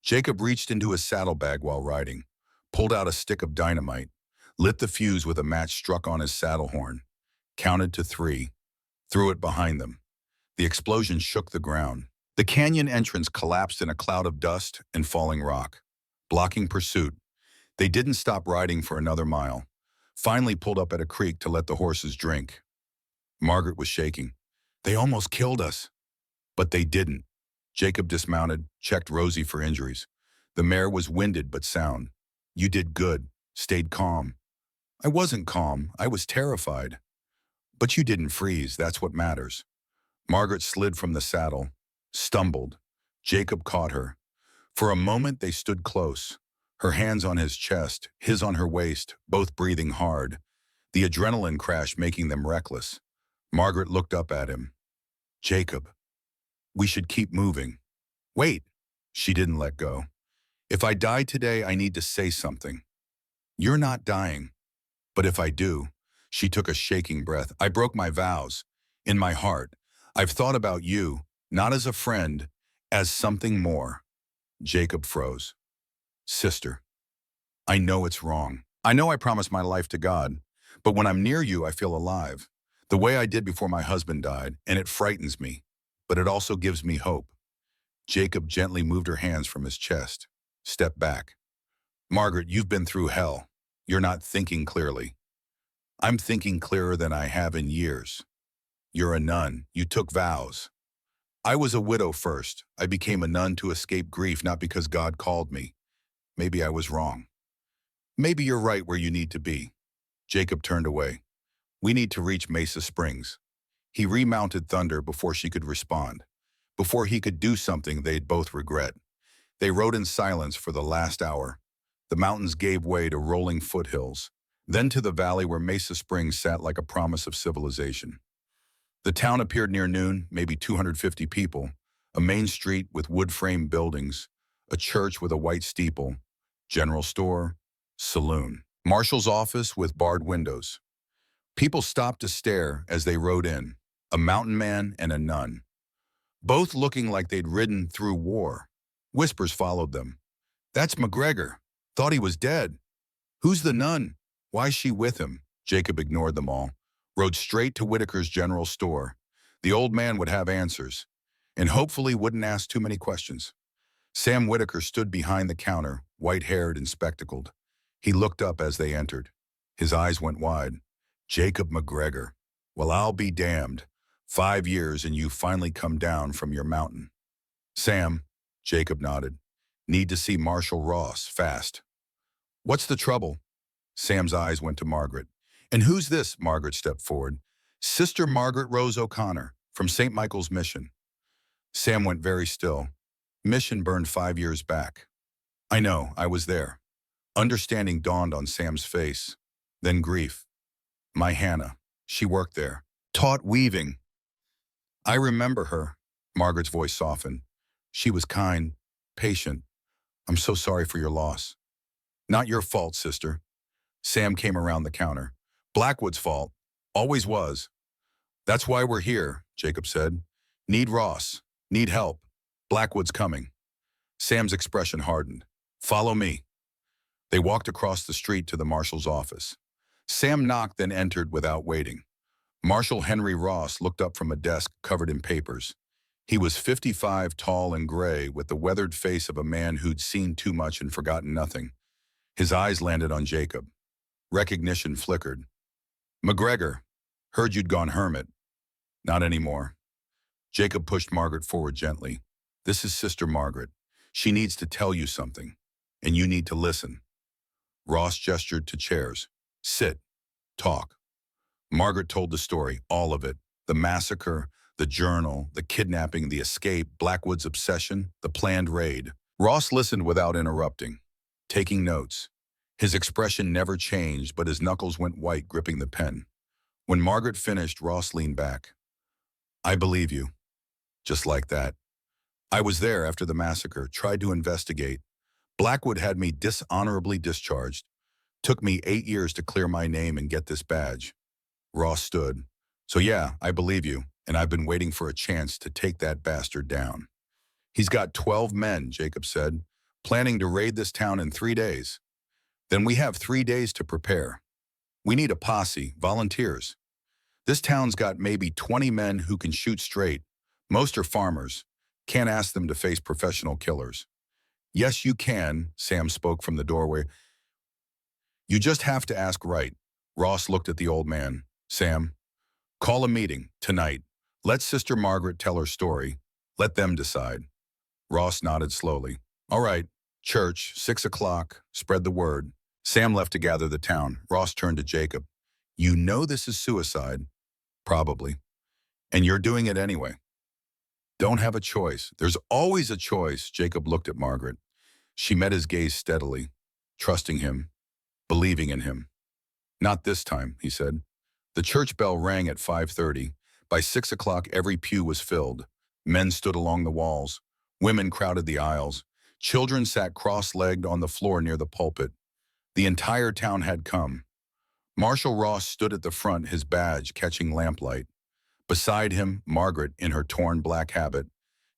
Jacob reached into his saddlebag while riding, pulled out a stick of dynamite, lit the fuse with a match struck on his saddle horn, counted to 3, threw it behind them. The explosion shook the ground. The canyon entrance collapsed in a cloud of dust and falling rock, blocking pursuit. They didn't stop riding for another mile, finally pulled up at a creek to let the horses drink. Margaret was shaking. "They almost killed us." But they didn't. Jacob dismounted, checked Rosie for injuries. The mare was winded but sound. "You did good, stayed calm." "I wasn't calm, I was terrified." "But you didn't freeze, that's what matters." Margaret slid from the saddle, stumbled. Jacob caught her. For a moment they stood close, her hands on his chest, his on her waist, both breathing hard, the adrenaline crash making them reckless. Margaret looked up at him. "Jacob, we should keep moving." "Wait." She didn't let go. "If I die today, I need to say something." "You're not dying." "But if I do," she took a shaking breath, "I broke my vows. In my heart, I've thought about you, not as a friend, as something more." Jacob froze. "Sister, I know it's wrong. I know I promised my life to God, but when I'm near you, I feel alive. The way I did before my husband died, and it frightens me, but it also gives me hope." Jacob gently moved her hands from his chest. "Step back." "Margaret, you've been through hell. You're not thinking clearly." "I'm thinking clearer than I have in years. You're a nun. You took vows." "I was a widow first. I became a nun to escape grief, not because God called me. Maybe I was wrong." "Maybe you're right where you need to be." Jacob turned away. "We need to reach Mesa Springs." He remounted Thunder before she could respond, before he could do something they'd both regret. They rode in silence for the last hour. The mountains gave way to rolling foothills, then to the valley where Mesa Springs sat like a promise of civilization. The town appeared near noon, maybe 250 people, a main street with wood-frame buildings, a church with a white steeple, general store, saloon, marshal's office with barred windows. People stopped to stare as they rode in, a mountain man and a nun, both looking like they'd ridden through war. Whispers followed them. "That's McGregor. Thought he was dead. Who's the nun? Why's she with him?" Jacob ignored them all, rode straight to Whitaker's general store. The old man would have answers, and hopefully wouldn't ask too many questions. Sam Whitaker stood behind the counter, white-haired and spectacled. He looked up as they entered. His eyes went wide. "Jacob McGregor. Well, I'll be damned. 5 years and you finally come down from your mountain." "Sam," Jacob nodded. "Need to see Marshal Ross, fast." "What's the trouble?" Sam's eyes went to Margaret. "And who's this?" Margaret stepped forward. "Sister Margaret Rose O'Connor, from St. Michael's Mission." Sam went very still. "Mission burned 5 years back." "I know, I was there." Understanding dawned on Sam's face. Then grief. "My Hannah, she worked there. Taught weaving." "I remember her." Margaret's voice softened. "She was kind, patient. I'm so sorry for your loss." "Not your fault, sister." Sam came around the counter. "Blackwood's fault. Always was." "That's why we're here," Jacob said. "Need Ross. Need help. Blackwood's coming." Sam's expression hardened. Follow me. They walked across the street to the marshal's office. Sam knocked, then entered without waiting. Marshal Henry Ross looked up from a desk covered in papers. He was 55, tall and gray, with the weathered face of a man who'd seen too much and forgotten nothing. His eyes landed on Jacob. Recognition flickered. "McGregor, heard you'd gone hermit." "Not anymore." Jacob pushed Margaret forward gently. "This is Sister Margaret. She needs to tell you something, and you need to listen." Ross gestured to chairs. "Sit. Talk." Margaret told the story, all of it. The massacre, the journal, the kidnapping, the escape, Blackwood's obsession, the planned raid. Ross listened without interrupting, taking notes. His expression never changed, but his knuckles went white gripping the pen. When Margaret finished, Ross leaned back. "I believe you." Just like that. "I was there after the massacre, tried to investigate. Blackwood had me dishonorably discharged. Took me 8 years to clear my name and get this badge." Ross stood. "So yeah, I believe you, and I've been waiting for a chance to take that bastard down." "He's got 12 men," Jacob said, "planning to raid this town in 3 days. Then we have 3 days to prepare. We need a posse, volunteers. This town's got maybe 20 men who can shoot straight. Most are farmers. Can't ask them to face professional killers." "Yes, you can," Sam spoke from the doorway. "You just have to ask right." Ross looked at the old man. "Sam, call a meeting, tonight. Let Sister Margaret tell her story. Let them decide." Ross nodded slowly. "All right, church, 6 o'clock, spread the word." Sam left to gather the town. Ross turned to Jacob. "You know this is suicide." "Probably. And you're doing it anyway." "Don't have a choice." "There's always a choice." Jacob looked at Margaret. She met his gaze steadily, trusting him, believing in him. "Not this time," he said. The church bell rang at 5:30. By 6 o'clock, every pew was filled. Men stood along the walls. Women crowded the aisles. Children sat cross-legged on the floor near the pulpit. The entire town had come. Marshal Ross stood at the front, his badge catching lamplight. Beside him, Margaret in her torn black habit.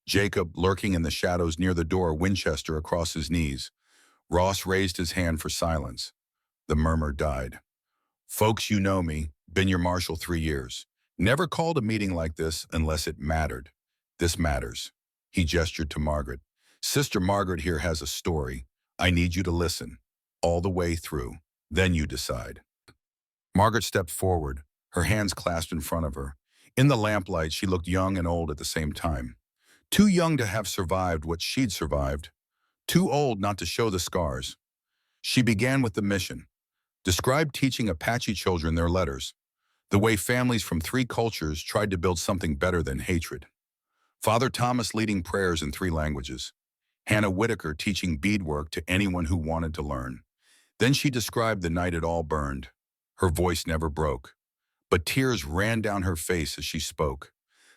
Jacob lurking in the shadows near the door, Winchester across his knees. Ross raised his hand for silence. The murmur died. "Folks, you know me. Been your marshal 3 years. Never called a meeting like this unless it mattered. This matters." He gestured to Margaret. "Sister Margaret here has a story. I need you to listen. All the way through. Then you decide." Margaret stepped forward, her hands clasped in front of her. In the lamplight, she looked young and old at the same time. Too young to have survived what she'd survived. Too old not to show the scars. She began with the mission. Described teaching Apache children their letters. The way families from 3 cultures tried to build something better than hatred. Father Thomas leading prayers in 3 languages. Hannah Whitaker teaching beadwork to anyone who wanted to learn. Then she described the night it all burned. Her voice never broke, but tears ran down her face as she spoke.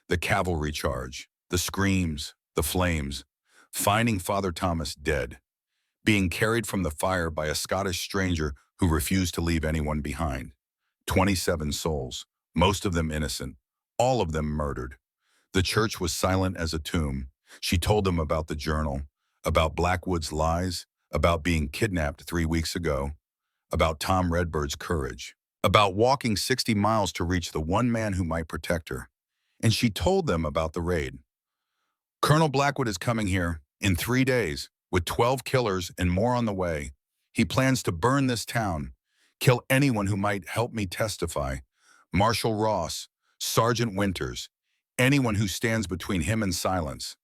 The cavalry charge, the screams, the flames, finding Father Thomas dead, being carried from the fire by a Scottish stranger who refused to leave anyone behind. 27 souls, most of them innocent, all of them murdered. The church was silent as a tomb. She told them about the journal, about Blackwood's lies, about being kidnapped 3 weeks ago, about Tom Redbird's courage, about walking 60 miles to reach the one man who might protect her. And she told them about the raid. "Colonel Blackwood is coming here in 3 days with 12 killers and more on the way. He plans to burn this town, kill anyone who might help me testify. Marshal Ross, Sergeant Winters, anyone who stands between him and silence."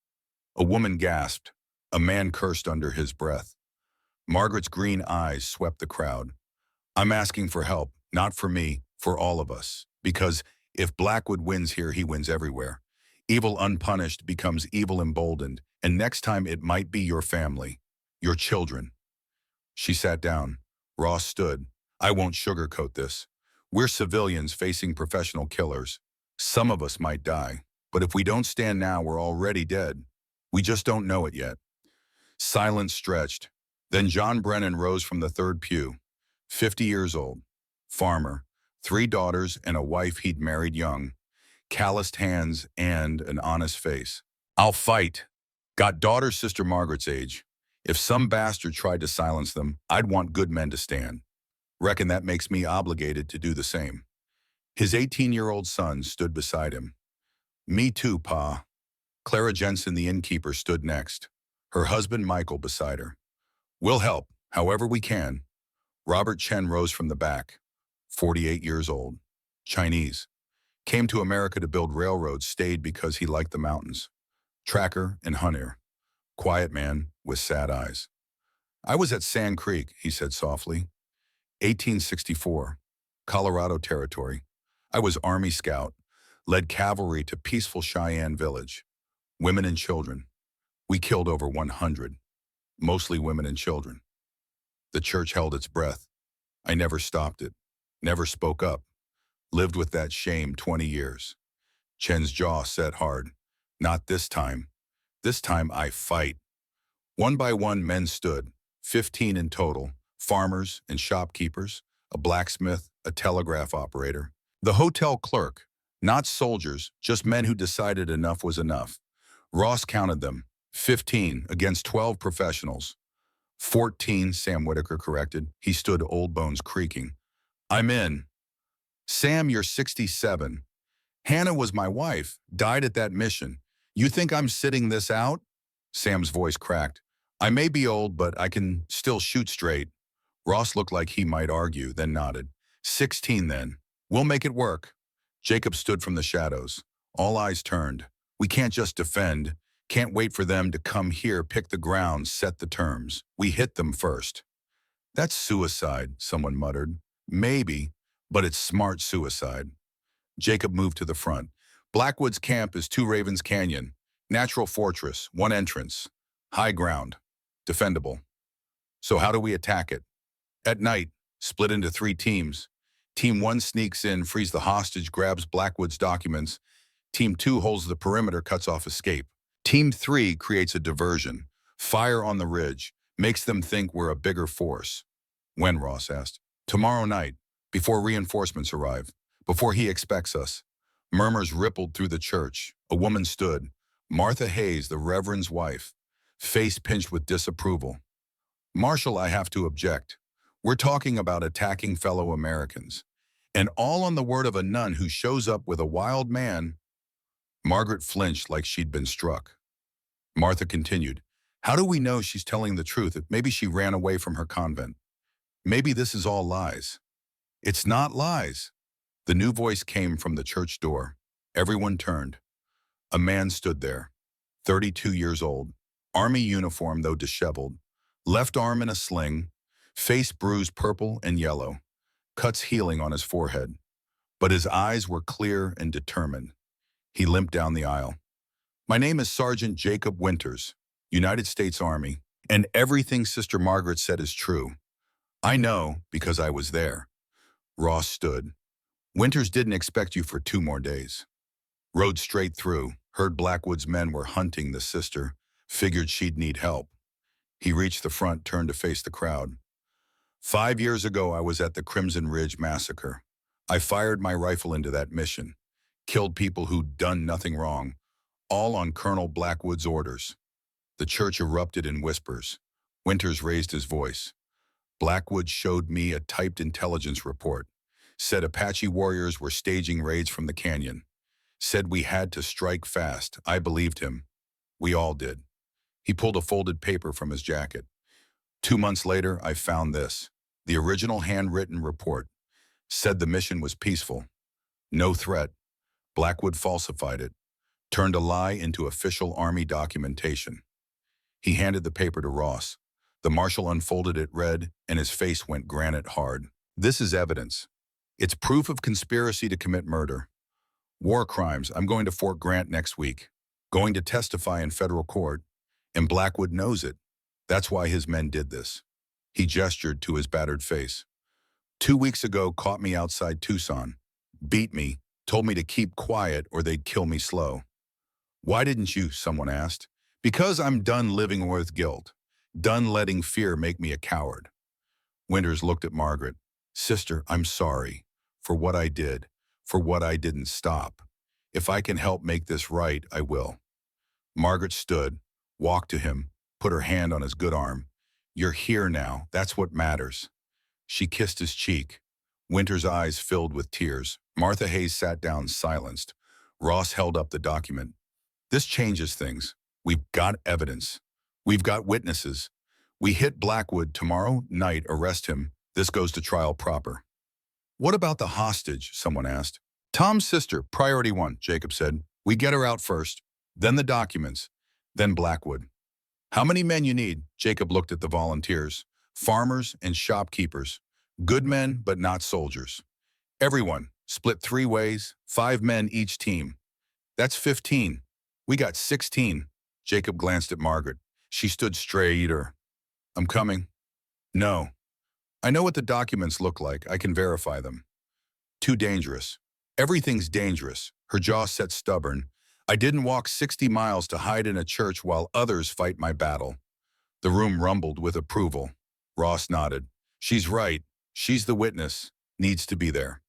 A woman gasped. A man cursed under his breath. Margaret's green eyes swept the crowd. "I'm asking for help, not for me, for all of us. Because if Blackwood wins here, he wins everywhere. Evil unpunished becomes evil emboldened, and next time it might be your family, your children." She sat down. Ross stood. "I won't sugarcoat this. We're civilians facing professional killers. Some of us might die, but if we don't stand now, we're already dead. We just don't know it yet." Silence stretched. Then John Brennan rose from the third pew. 50 years old. Farmer. 3 daughters and a wife he'd married young. Calloused hands and an honest face. "I'll fight. Got daughters Sister Margaret's age. If some bastard tried to silence them, I'd want good men to stand. Reckon that makes me obligated to do the same. His 18-year-old son stood beside him. Me too, Pa. Clara Jensen, the innkeeper, stood next. Her husband, Michael, beside her. We'll help, however we can. Robert Chen rose from the back. 48 years old. Chinese. Came to America to build railroads, stayed because he liked the mountains. Tracker and hunter. Quiet man with sad eyes. I was at Sand Creek, he said softly. 1864. Colorado Territory. I was Army Scout. Led cavalry to peaceful Cheyenne village. Women and children. We killed over 100. Mostly women and children. The church held its breath. I never stopped it. Never spoke up. Lived with that shame 20 years. Chen's jaw set hard. Not this time. This time I fight. One by one men stood, 15 in total, farmers and shopkeepers, a blacksmith, a telegraph operator. The hotel clerk, not soldiers, just men who decided enough was enough. Ross counted them, 15 against 12 professionals. 14, Sam Whitaker corrected. He stood old bones creaking. I'm in. Sam, you're 67. Hannah was my wife, died at that mission. You think I'm sitting this out? Sam's voice cracked. I may be old, but I can still shoot straight. Ross looked like he might argue, then nodded. 16 then. We'll make it work. Jacob stood from the shadows. All eyes turned. We can't just defend. Can't wait for them to come here, pick the ground, set the terms. We hit them first. That's suicide, someone muttered. Maybe, but it's smart suicide. Jacob moved to the front. Blackwood's camp is Two Ravens Canyon. Natural fortress, one entrance. High ground. Defendable. So how do we attack it? At night, split into 3 teams. Team 1 sneaks in, frees the hostage, grabs Blackwood's documents. Team 2 holds the perimeter, cuts off escape. Team 3 creates a diversion. Fire on the ridge. Makes them think we're a bigger force. When, Ross asked. Tomorrow night, before reinforcements arrive. Before he expects us. Murmurs rippled through the church. A woman stood. Martha Hayes, the Reverend's wife. Face pinched with disapproval. Marshal, I have to object. We're talking about attacking fellow Americans. And all on the word of a nun who shows up with a wild man. Margaret flinched like she'd been struck. Martha continued. How do we know she's telling the truth? Maybe she ran away from her convent. Maybe this is all lies. It's not lies. The new voice came from the church door. Everyone turned. A man stood there, 32 years old, army uniform though disheveled, left arm in a sling, face bruised purple and yellow, cuts healing on his forehead. But his eyes were clear and determined. He limped down the aisle. My name is Sergeant Jacob Winters, United States Army, and everything Sister Margaret said is true. I know because I was there. Ross stood. Winters didn't expect you for 2 more days. Rode straight through, heard Blackwood's men were hunting the sister, figured she'd need help. He reached the front, turned to face the crowd. 5 years ago, I was at the Crimson Ridge massacre. I fired my rifle into that mission, killed people who'd done nothing wrong, all on Colonel Blackwood's orders. The church erupted in whispers. Winters raised his voice. Blackwood showed me a typed intelligence report. Said Apache warriors were staging raids from the canyon. Said we had to strike fast. I believed him. We all did. He pulled a folded paper from his jacket. 2 months later, I found this. The original handwritten report. Said the mission was peaceful. No threat. Blackwood falsified it. Turned a lie into official Army documentation. He handed the paper to Ross. The marshal unfolded it, read, and his face went granite hard. This is evidence. It's proof of conspiracy to commit murder. War crimes. I'm going to Fort Grant next week. Going to testify in federal court. And Blackwood knows it. That's why his men did this. He gestured to his battered face. 2 weeks ago, caught me outside Tucson. Beat me. Told me to keep quiet or they'd kill me slow. Why didn't you? Someone asked. Because I'm done living with guilt. Done letting fear make me a coward. Winters looked at Margaret. Sister, I'm sorry. For what I did, for what I didn't stop. If I can help make this right, I will. Margaret stood, walked to him, put her hand on his good arm. You're here now. That's what matters. She kissed his cheek. Winter's eyes filled with tears. Martha Hayes sat down silenced. Ross held up the document. This changes things. We've got evidence. We've got witnesses. We hit Blackwood tomorrow night, arrest him. This goes to trial proper. What about the hostage? Someone asked. Tom's sister, priority one, Jacob said. We get her out first, then the documents, then Blackwood. How many men you need? Jacob looked at the volunteers. Farmers and shopkeepers. Good men, but not soldiers. Everyone, split 3 ways, 5 men each team. That's 15. We got 16. Jacob glanced at Margaret. She stood straighter. I'm coming. No. I know what the documents look like. I can verify them. Too dangerous. Everything's dangerous. Her jaw set stubborn. I didn't walk 60 miles to hide in a church while others fight my battle. The room rumbled with approval. Ross nodded. She's right. She's the witness. Needs to be there.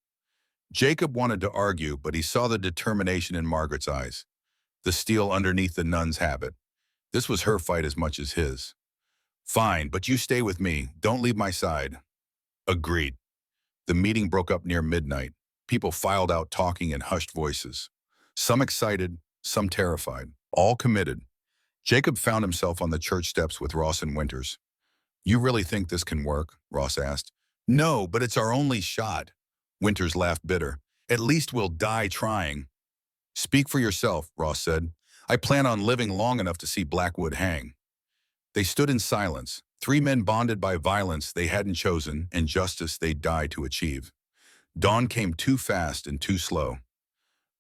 Jacob wanted to argue, but he saw the determination in Margaret's eyes. The steel underneath the nun's habit. This was her fight as much as his. Fine, but you stay with me. Don't leave my side. Agreed. The meeting broke up near midnight. People filed out talking in hushed voices. Some excited, some terrified, all committed. Jacob found himself on the church steps with Ross and Winters. You really think this can work? Ross asked. No, but it's our only shot. Winters laughed bitter. At least we'll die trying. Speak for yourself, Ross said. I plan on living long enough to see Blackwood hang. They stood in silence, 3 men bonded by violence they hadn't chosen and justice they'd die to achieve. Dawn came too fast and too slow.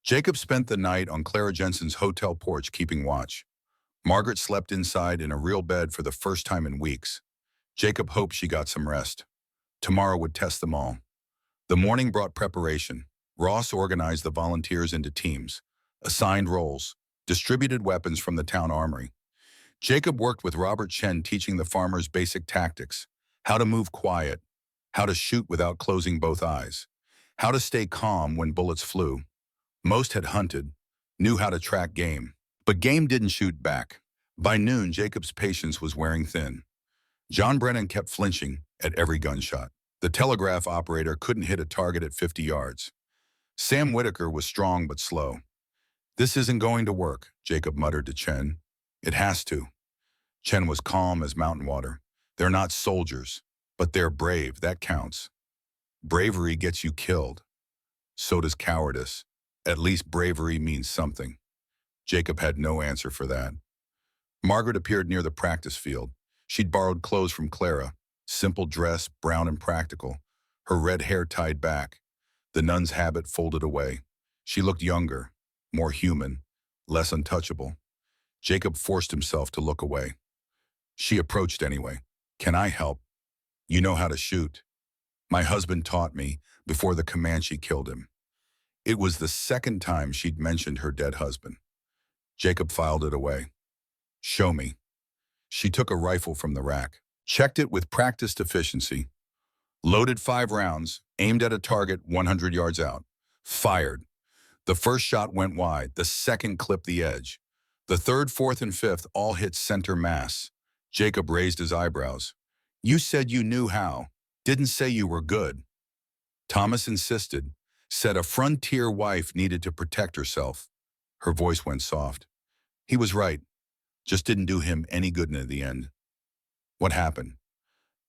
Jacob spent the night on Clara Jensen's hotel porch keeping watch. Margaret slept inside in a real bed for the first time in weeks. Jacob hoped she got some rest. Tomorrow would test them all. The morning brought preparation. Ross organized the volunteers into teams, assigned roles, distributed weapons from the town armory. Jacob worked with Robert Chen teaching the farmers basic tactics, how to move quiet, how to shoot without closing both eyes, how to stay calm when bullets flew. Most had hunted, knew how to track game, but game didn't shoot back. By noon, Jacob's patience was wearing thin. John Brennan kept flinching at every gunshot. The telegraph operator couldn't hit a target at 50 yards. Sam Whitaker was strong but slow. This isn't going to work, Jacob muttered to Chen. It has to. Chen was calm as mountain water. They're not soldiers, but they're brave. That counts. Bravery gets you killed. So does cowardice. At least bravery means something. Jacob had no answer for that. Margaret appeared near the practice field. She'd borrowed clothes from Clara. Simple dress, brown and practical. Her red hair tied back. The nun's habit folded away. She looked younger, more human, less untouchable. Jacob forced himself to look away. She approached anyway. Can I help? You know how to shoot. My husband taught me before the Comanche killed him. It was the second time she'd mentioned her dead husband. Jacob filed it away. Show me. She took a rifle from the rack, checked it with practiced efficiency, loaded 5 rounds, aimed at a target 100 yards out, fired. The first shot went wide, the second clipped the edge. The third, fourth, and fifth all hit center mass. Jacob raised his eyebrows. You said you knew how. Didn't say you were good. Thomas insisted, said a frontier wife needed to protect herself. Her voice went soft. He was right. Just didn't do him any good in the end. What happened?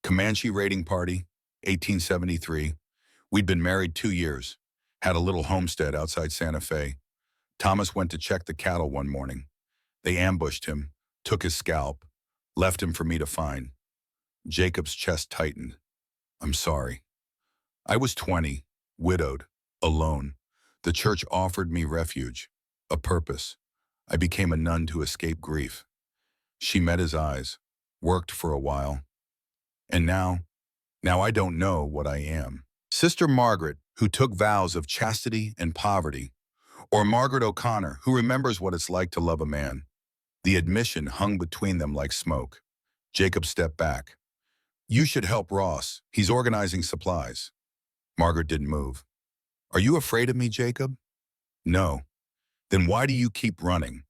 Comanche raiding party, 1873. We'd been married 2 years, had a little homestead outside Santa Fe. Thomas went to check the cattle one morning. They ambushed him, took his scalp, left him for me to find. Jacob's chest tightened. I'm sorry. I was 20, widowed, alone. The church offered me refuge, a purpose. I became a nun to escape grief. She met his eyes, worked for a while. And now I don't know what I am. Sister Margaret, who took vows of chastity and poverty, or Margaret O'Connor, who remembers what it's like to love a man. The admission hung between them like smoke. Jacob stepped back. You should help Ross. He's organizing supplies. Margaret didn't move. Are you afraid of me, Jacob? No. Then why do you keep running?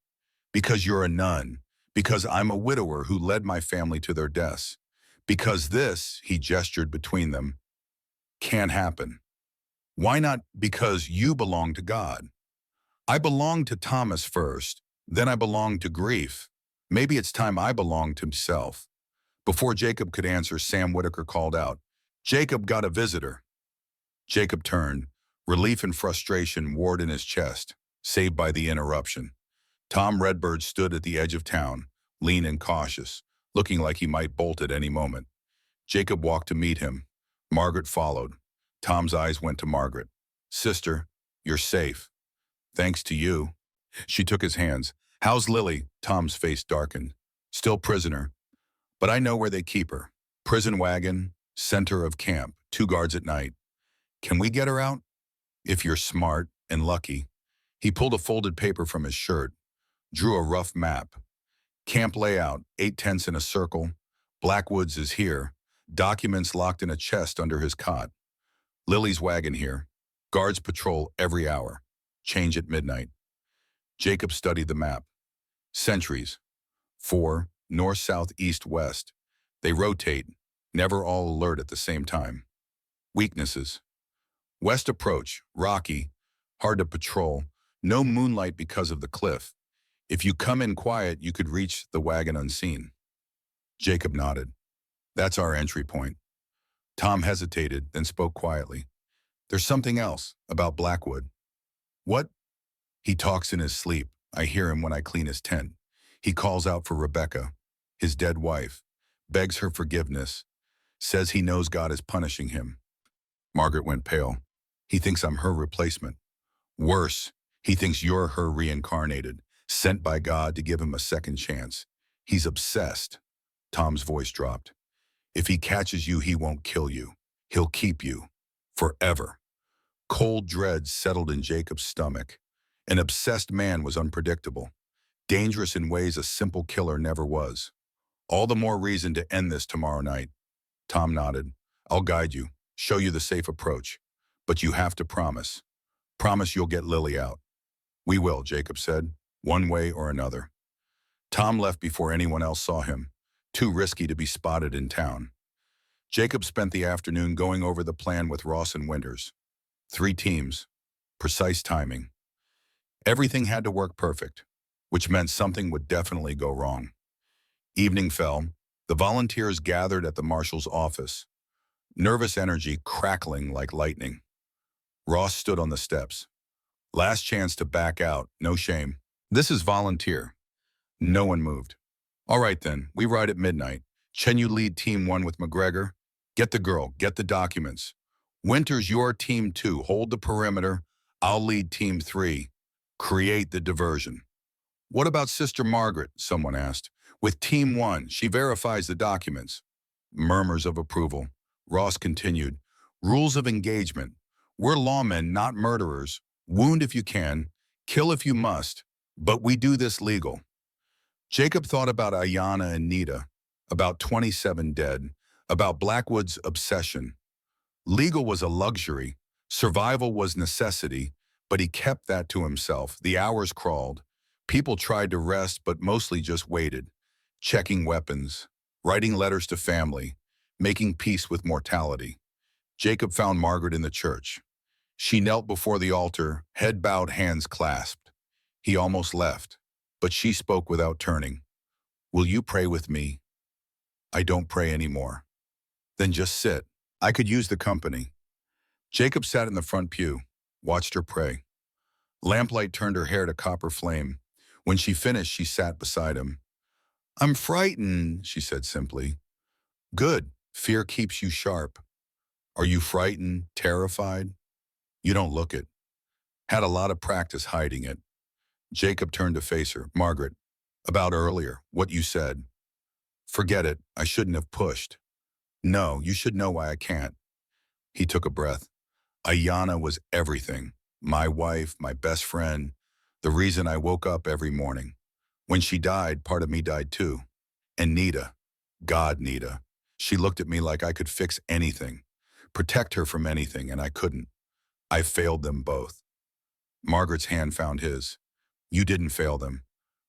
Because you're a nun. Because I'm a widower who led my family to their deaths. Because this, he gestured between them, can't happen. Why not? Because you belong to God. I belong to Thomas first, then I belong to grief. Maybe it's time I belong to himself. Before Jacob could answer, Sam Whitaker called out, "Jacob got a visitor." Jacob turned. Relief and frustration warred in his chest, saved by the interruption. Tom Redbird stood at the edge of town, lean and cautious, looking like he might bolt at any moment. Jacob walked to meet him. Margaret followed. Tom's eyes went to Margaret. "Sister, you're safe. Thanks to you." She took his hands. "How's Lily?" Tom's face darkened. "Still prisoner. But I know where they keep her. Prison wagon, center of camp, 2 guards at night. Can we get her out? If you're smart and lucky." He pulled a folded paper from his shirt, drew a rough map. Camp layout, 8 tents in a circle. Blackwoods is here. Documents locked in a chest under his cot. Lily's wagon here. Guards patrol every hour. Change at midnight. Jacob studied the map. Sentries. 4, north, south, east, west. They rotate, never all alert at the same time. Weaknesses. West approach, rocky, hard to patrol. No moonlight because of the cliff. If you come in quiet, you could reach the wagon unseen. Jacob nodded. That's our entry point. Tom hesitated, then spoke quietly. There's something else about Blackwood. What? He talks in his sleep. I hear him when I clean his tent. He calls out for Rebecca, his dead wife, begs her forgiveness, says he knows God is punishing him. Margaret went pale. He thinks I'm her replacement. Worse, he thinks you're her reincarnated, sent by God to give him a second chance. He's obsessed. Tom's voice dropped. If he catches you, he won't kill you. He'll keep you. Forever. Cold dread settled in Jacob's stomach. An obsessed man was unpredictable. Dangerous in ways a simple killer never was. All the more reason to end this tomorrow night. Tom nodded. I'll guide you, show you the safe approach. But you have to promise. Promise you'll get Lily out. We will, Jacob said, one way or another. Tom left before anyone else saw him. Too risky to be spotted in town. Jacob spent the afternoon going over the plan with Ross and Winters. 3 teams. Precise timing. Everything had to work perfect, which meant something would definitely go wrong. Evening fell. The volunteers gathered at the marshal's office, nervous energy crackling like lightning. Ross stood on the steps. Last chance to back out, no shame. This is volunteer. No one moved. All right then, we ride at midnight. Chen, you lead team 1 with McGregor. Get the girl, get the documents. Winters, your team 2, hold the perimeter. I'll lead team 3. Create the diversion. What about Sister Margaret? Someone asked. With team 1, she verifies the documents. Murmurs of approval. Ross continued. Rules of engagement. We're lawmen, not murderers. Wound if you can, kill if you must, but we do this legal. Jacob thought about Ayanna and Nita, about 27 dead, about Blackwood's obsession. Legal was a luxury, survival was necessity, but he kept that to himself. The hours crawled. People tried to rest, but mostly just waited, checking weapons, writing letters to family, making peace with mortality. Jacob found Margaret in the church. She knelt before the altar, head bowed, hands clasped. He almost left, but she spoke without turning. Will you pray with me? I don't pray anymore. Then just sit. I could use the company. Jacob sat in the front pew, watched her pray. Lamplight turned her hair to copper flame. When she finished, she sat beside him. I'm frightened, she said simply. Good. Fear keeps you sharp. Are you frightened, terrified? You don't look it. Had a lot of practice hiding it. Jacob turned to face her. Margaret, about earlier, what you said. Forget it. I shouldn't have pushed. No, you should know why I can't. He took a breath. Ayanna was everything. My wife, my best friend, the reason I woke up every morning. When she died, part of me died too. And Nita, God, Nita. She looked at me like I could fix anything, protect her from anything, and I couldn't. I failed them both. Margaret's hand found his. You didn't fail them.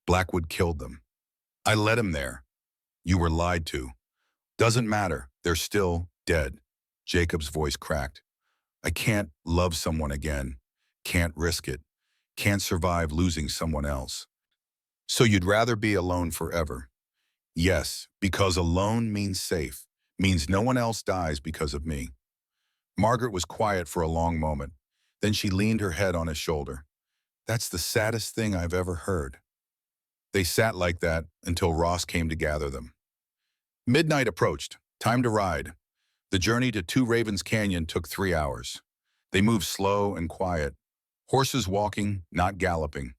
Blackwood killed them. I led him there. You were lied to. Doesn't matter. They're still dead. Jacob's voice cracked. I can't love someone again. Can't risk it. Can't survive losing someone else. So you'd rather be alone forever? Yes, because alone means safe, means no one else dies because of me. Margaret was quiet for a long moment. Then she leaned her head on his shoulder. That's the saddest thing I've ever heard. They sat like that until Ross came to gather them. Midnight approached. Time to ride. The journey to Two Ravens Canyon took 3 hours. They moved slow and quiet. Horses walking, not galloping.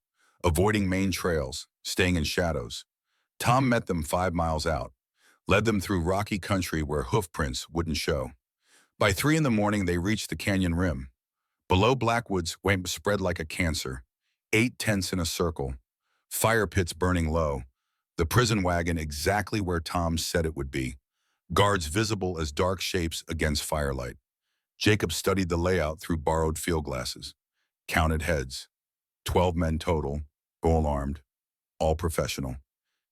Avoiding main trails, staying in shadows. Tom met them 5 miles out. Led them through rocky country where hoofprints wouldn't show. By 3 in the morning, they reached the canyon rim. Below Blackwood's wamp spread like a cancer. 8 tents in a circle. Fire pits burning low. The prison wagon exactly where Tom said it would be. Guards visible as dark shapes against firelight. Jacob studied the layout through borrowed field glasses. Counted heads. 12 men total, pole-armed, all professional.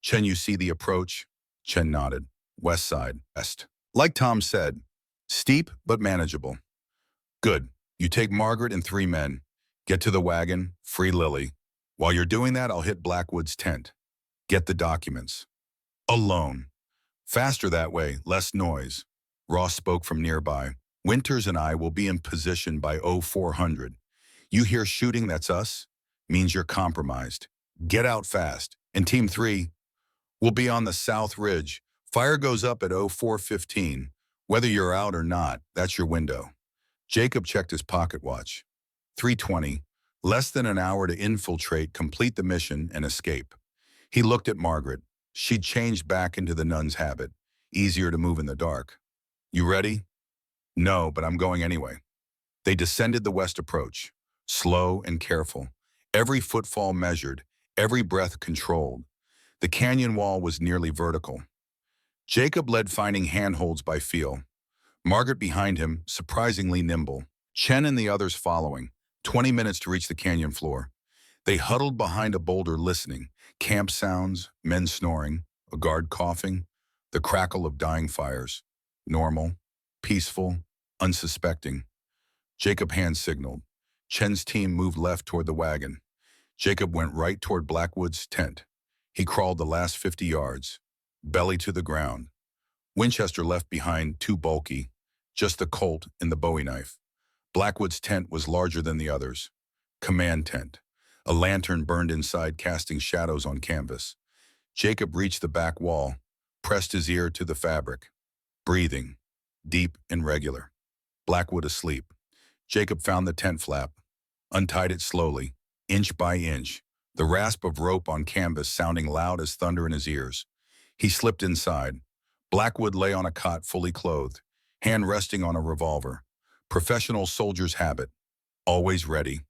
Chen, you see the approach? Chen nodded. West side, west. Like Tom said, steep but manageable. Good. You take Margaret and 3 men. Get to the wagon, free Lily. While you're doing that, I'll hit Blackwood's tent. Get the documents. Alone. Faster that way, less noise. Ross spoke from nearby. Winters and I will be in position by 0400. You hear shooting, that's us? Means you're compromised. Get out fast. And Team 3 will be on the South Ridge. Fire goes up at 0415. Whether you're out or not, that's your window. Jacob checked his pocket watch. 3:20. Less than an hour to infiltrate, complete the mission, and escape. He looked at Margaret. She'd changed back into the nun's habit. Easier to move in the dark. You ready? No, but I'm going anyway. They descended the west approach. Slow and careful. Every footfall measured. Every breath controlled. The canyon wall was nearly vertical. Jacob led, finding handholds by feel. Margaret behind him, surprisingly nimble. Chen and the others following. 20 minutes to reach the canyon floor. They huddled behind a boulder listening. Camp sounds, men snoring, a guard coughing, the crackle of dying fires. Normal, peaceful, unsuspecting. Jacob hand signaled. Chen's team moved left toward the wagon. Jacob went right toward Blackwood's tent. He crawled the last 50 yards, belly to the ground. Winchester left behind, too bulky, just the Colt and the Bowie knife. Blackwood's tent was larger than the others. Command tent. A lantern burned inside, casting shadows on canvas. Jacob reached the back wall, pressed his ear to the fabric. Breathing, deep and regular. Blackwood asleep. Jacob found the tent flap, untied it slowly, inch by inch, the rasp of rope on canvas sounding loud as thunder in his ears. He slipped inside. Blackwood lay on a cot, fully clothed, hand resting on a revolver. Professional soldier's habit, always ready.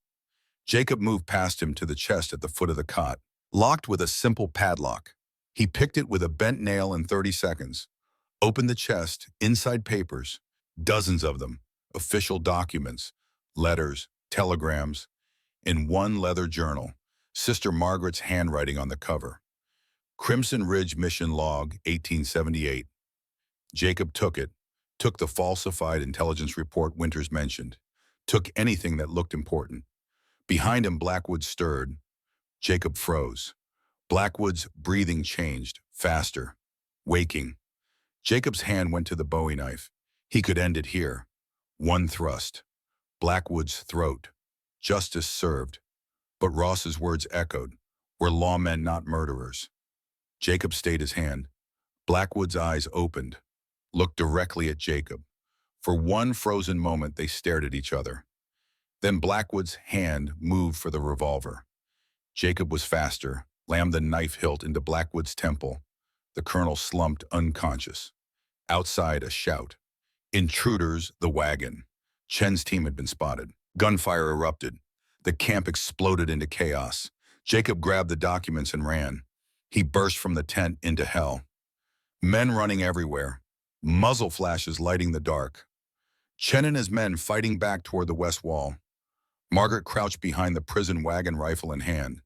Jacob moved past him to the chest at the foot of the cot, locked with a simple padlock. He picked it with a bent nail in 30 seconds. Opened the chest, inside papers, dozens of them, official documents, letters, telegrams, in one leather journal, Sister Margaret's handwriting on the cover. Crimson Ridge Mission Log, 1878. Jacob took it, took the falsified intelligence report Winters mentioned, took anything that looked important. Behind him, Blackwood stirred. Jacob froze. Blackwood's breathing changed, faster, waking. Jacob's hand went to the Bowie knife. He could end it here. One thrust. Blackwood's throat. Justice served. But Ross's words echoed. We're lawmen, not murderers. Jacob stayed his hand. Blackwood's eyes opened, looked directly at Jacob. For one frozen moment, they stared at each other. Then Blackwood's hand moved for the revolver. Jacob was faster, lammed the knife hilt into Blackwood's temple. The colonel slumped unconscious. Outside, a shout. Intruders, the wagon. Chen's team had been spotted. Gunfire erupted. The camp exploded into chaos. Jacob grabbed the documents and ran. He burst from the tent into hell. Men running everywhere. Muzzle flashes lighting the dark. Chen and his men fighting back toward the west wall. Margaret crouched behind the prison wagon, rifle in hand.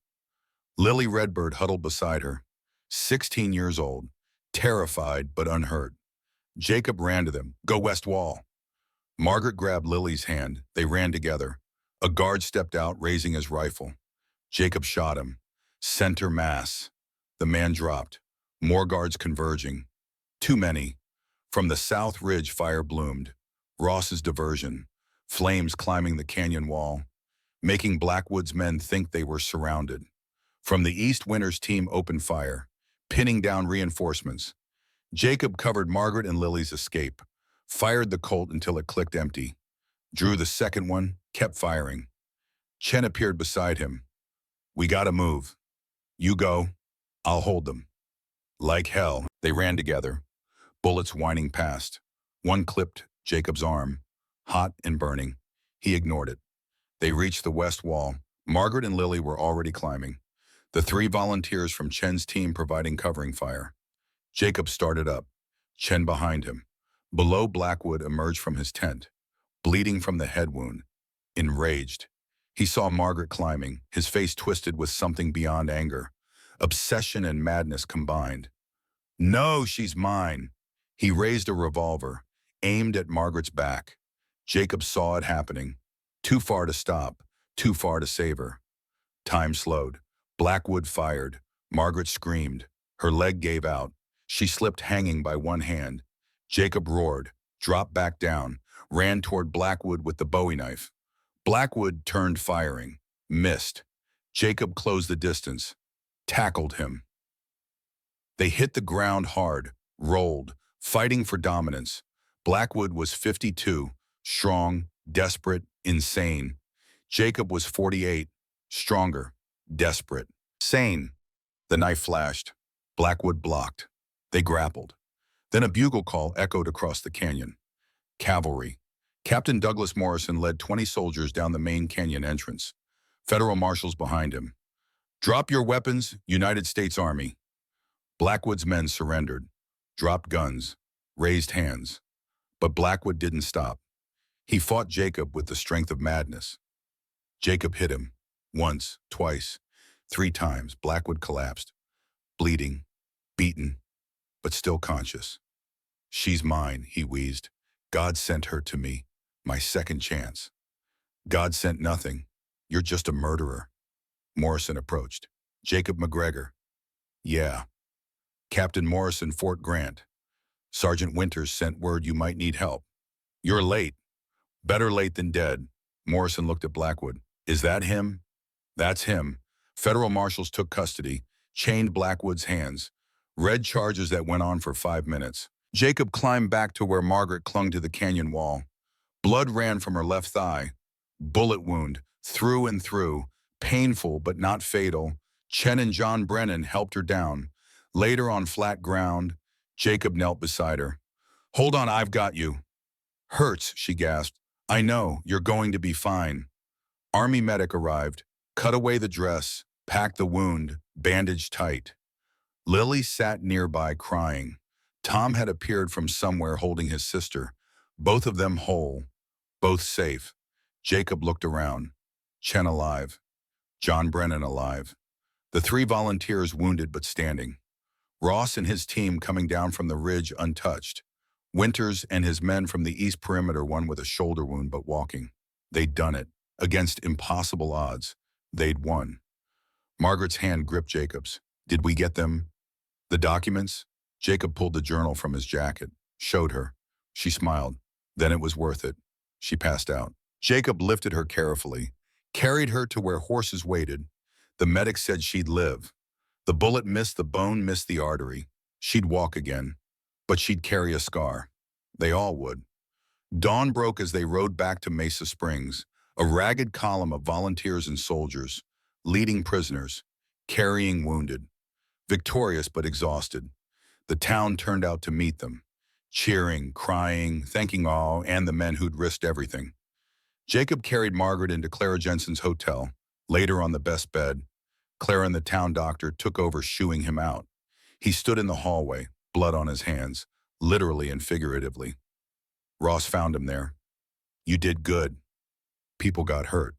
Lily Redbird huddled beside her. 16 years old, terrified but unhurt. Jacob ran to them. Go west wall. Margaret grabbed Lily's hand. They ran together. A guard stepped out, raising his rifle. Jacob shot him. Center mass. The man dropped. More guards converging. Too many. From the south ridge, fire bloomed. Ross's diversion. Flames climbing the canyon wall, making Blackwood's men think they were surrounded. From the east, Winter's team opened fire, pinning down reinforcements. Jacob covered Margaret and Lily's escape, fired the Colt until it clicked empty, drew the second one, kept firing. Chen appeared beside him. We gotta move. You go. I'll hold them. Like hell, they ran together, bullets whining past. One clipped Jacob's arm, hot and burning. He ignored it. They reached the west wall. Margaret and Lily were already climbing, the three volunteers from Chen's team providing covering fire. Jacob started up, Chen behind him. Below, Blackwood emerged from his tent, bleeding from the head wound. Enraged, he saw Margaret climbing, his face twisted with something beyond anger. Obsession and madness combined. No, she's mine. He raised a revolver, aimed at Margaret's back. Jacob saw it happening. Too far to stop, too far to save her. Time slowed. Blackwood fired. Margaret screamed. Her leg gave out. She slipped hanging by one hand. Jacob roared, dropped back down, ran toward Blackwood with the Bowie knife. Blackwood turned firing, missed. Jacob closed the distance, tackled him. They hit the ground hard, rolled, fighting for dominance. Blackwood was 52, strong, desperate, insane. Jacob was 48, stronger, desperate, sane. The knife flashed. Blackwood blocked. They grappled. Then a bugle call echoed across the canyon. Cavalry. Captain Douglas Morrison led 20 soldiers down the main canyon entrance. Federal marshals behind him. Drop your weapons, United States Army. Blackwood's men surrendered, dropped guns, raised hands. But Blackwood didn't stop. He fought Jacob with the strength of madness. Jacob hit him. Once, twice, 3 times. Blackwood collapsed, bleeding, beaten, but still conscious. She's mine, he wheezed. God sent her to me, my second chance. God sent nothing. You're just a murderer. Morrison approached. Jacob McGregor. Yeah. Captain Morrison, Fort Grant. Sergeant Winters sent word you might need help. You're late. Better late than dead. Morrison looked at Blackwood. Is that him? That's him. Federal marshals took custody, chained Blackwood's hands. Red charges that went on for 5 minutes. Jacob climbed back to where Margaret clung to the canyon wall. Blood ran from her left thigh. Bullet wound, through and through. Painful but not fatal. Chen and John Brennan helped her down. Later, on flat ground, Jacob knelt beside her. Hold on, I've got you. Hurts, she gasped. I know, you're going to be fine. Army medic arrived, cut away the dress, packed the wound, bandaged tight. Lily sat nearby crying. Tom had appeared from somewhere holding his sister, both of them whole, both safe. Jacob looked around. Chen alive. John Brennan alive. The 3 volunteers wounded but standing. Ross and his team coming down from the ridge untouched. Winters and his men from the east perimeter, one with a shoulder wound but walking. They'd done it. Against impossible odds. They'd won. Margaret's hand gripped Jacob's. Did we get them? The documents? Jacob pulled the journal from his jacket, showed her. She smiled. Then it was worth it. She passed out. Jacob lifted her carefully, carried her to where horses waited. The medic said she'd live. The bullet missed the bone, missed the artery. She'd walk again, but she'd carry a scar. They all would. Dawn broke as they rode back to Mesa Springs, a ragged column of volunteers and soldiers, leading prisoners, carrying wounded. Victorious but exhausted, the town turned out to meet them, cheering, crying, thanking all and the men who'd risked everything. Jacob carried Margaret into Clara Jensen's hotel, laid her on the best bed. Clara and the town doctor took over shooing him out. He stood in the hallway, blood on his hands, literally and figuratively. Ross found him there. You did good. People got hurt.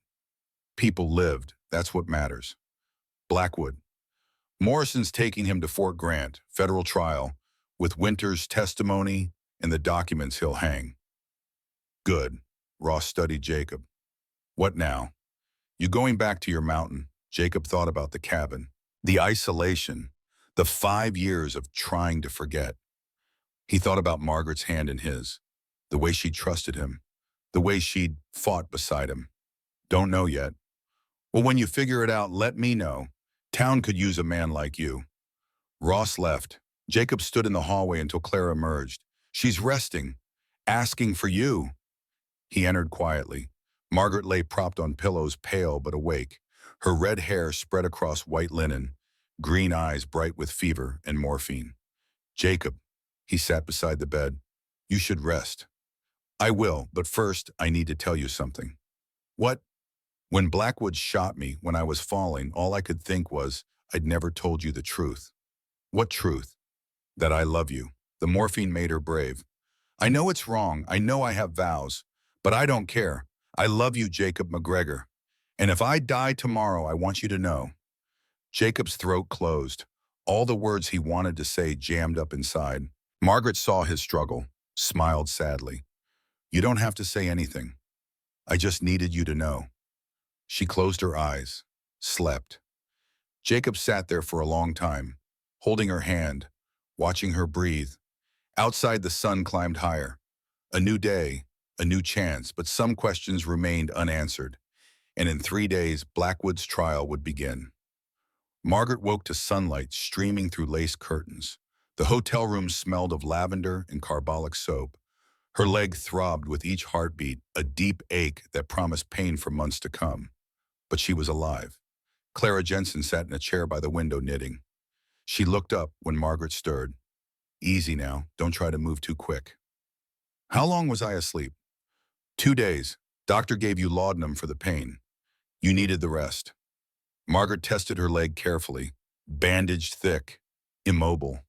People lived. That's what matters. Blackwood. Morrison's taking him to Fort Grant, federal trial, with Winter's testimony and the documents he'll hang. Good. Ross studied Jacob. What now? You going back to your mountain? Jacob thought about the cabin, the isolation, the 5 years of trying to forget. He thought about Margaret's hand in his, the way she trusted him, the way she'd fought beside him. Don't know yet. Well, when you figure it out, let me know. Town could use a man like you. Ross left. Jacob stood in the hallway until Clara emerged. She's resting, asking for you. He entered quietly. Margaret lay propped on pillows, pale but awake, her red hair spread across white linen, green eyes bright with fever and morphine. Jacob, he sat beside the bed. You should rest. I will, but first I need to tell you something. What? When Blackwood shot me when I was falling, all I could think was I'd never told you the truth. What truth? That I love you. The morphine made her brave. I know it's wrong. I know I have vows. But I don't care. I love you, Jacob McGregor. And if I die tomorrow, I want you to know. Jacob's throat closed. All the words he wanted to say jammed up inside. Margaret saw his struggle, smiled sadly. You don't have to say anything. I just needed you to know. She closed her eyes, slept. Jacob sat there for a long time, holding her hand, watching her breathe. Outside, the sun climbed higher. A new day, a new chance, but some questions remained unanswered. And in 3 days, Blackwood's trial would begin. Margaret woke to sunlight streaming through lace curtains. The hotel room smelled of lavender and carbolic soap. Her leg throbbed with each heartbeat, a deep ache that promised pain for months to come. But she was alive. Clara Jensen sat in a chair by the window knitting. She looked up when Margaret stirred. Easy now, don't try to move too quick. How long was I asleep? 2 days. Doctor gave you laudanum for the pain. You needed the rest. Margaret tested her leg carefully, bandaged thick, immobile.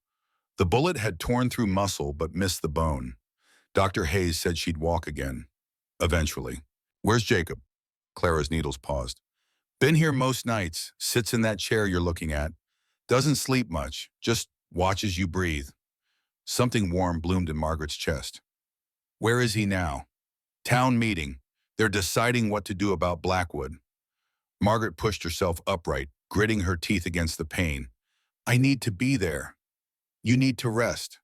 The bullet had torn through muscle but missed the bone. Dr. Hayes said she'd walk again. Eventually. Where's Jacob? Clara's needles paused. Been here most nights, sits in that chair you're looking at. Doesn't sleep much, just watches you breathe. Something warm bloomed in Margaret's chest. Where is he now? Town meeting. They're deciding what to do about Blackwood. Margaret pushed herself upright, gritting her teeth against the pain. I need to be there. You need to rest.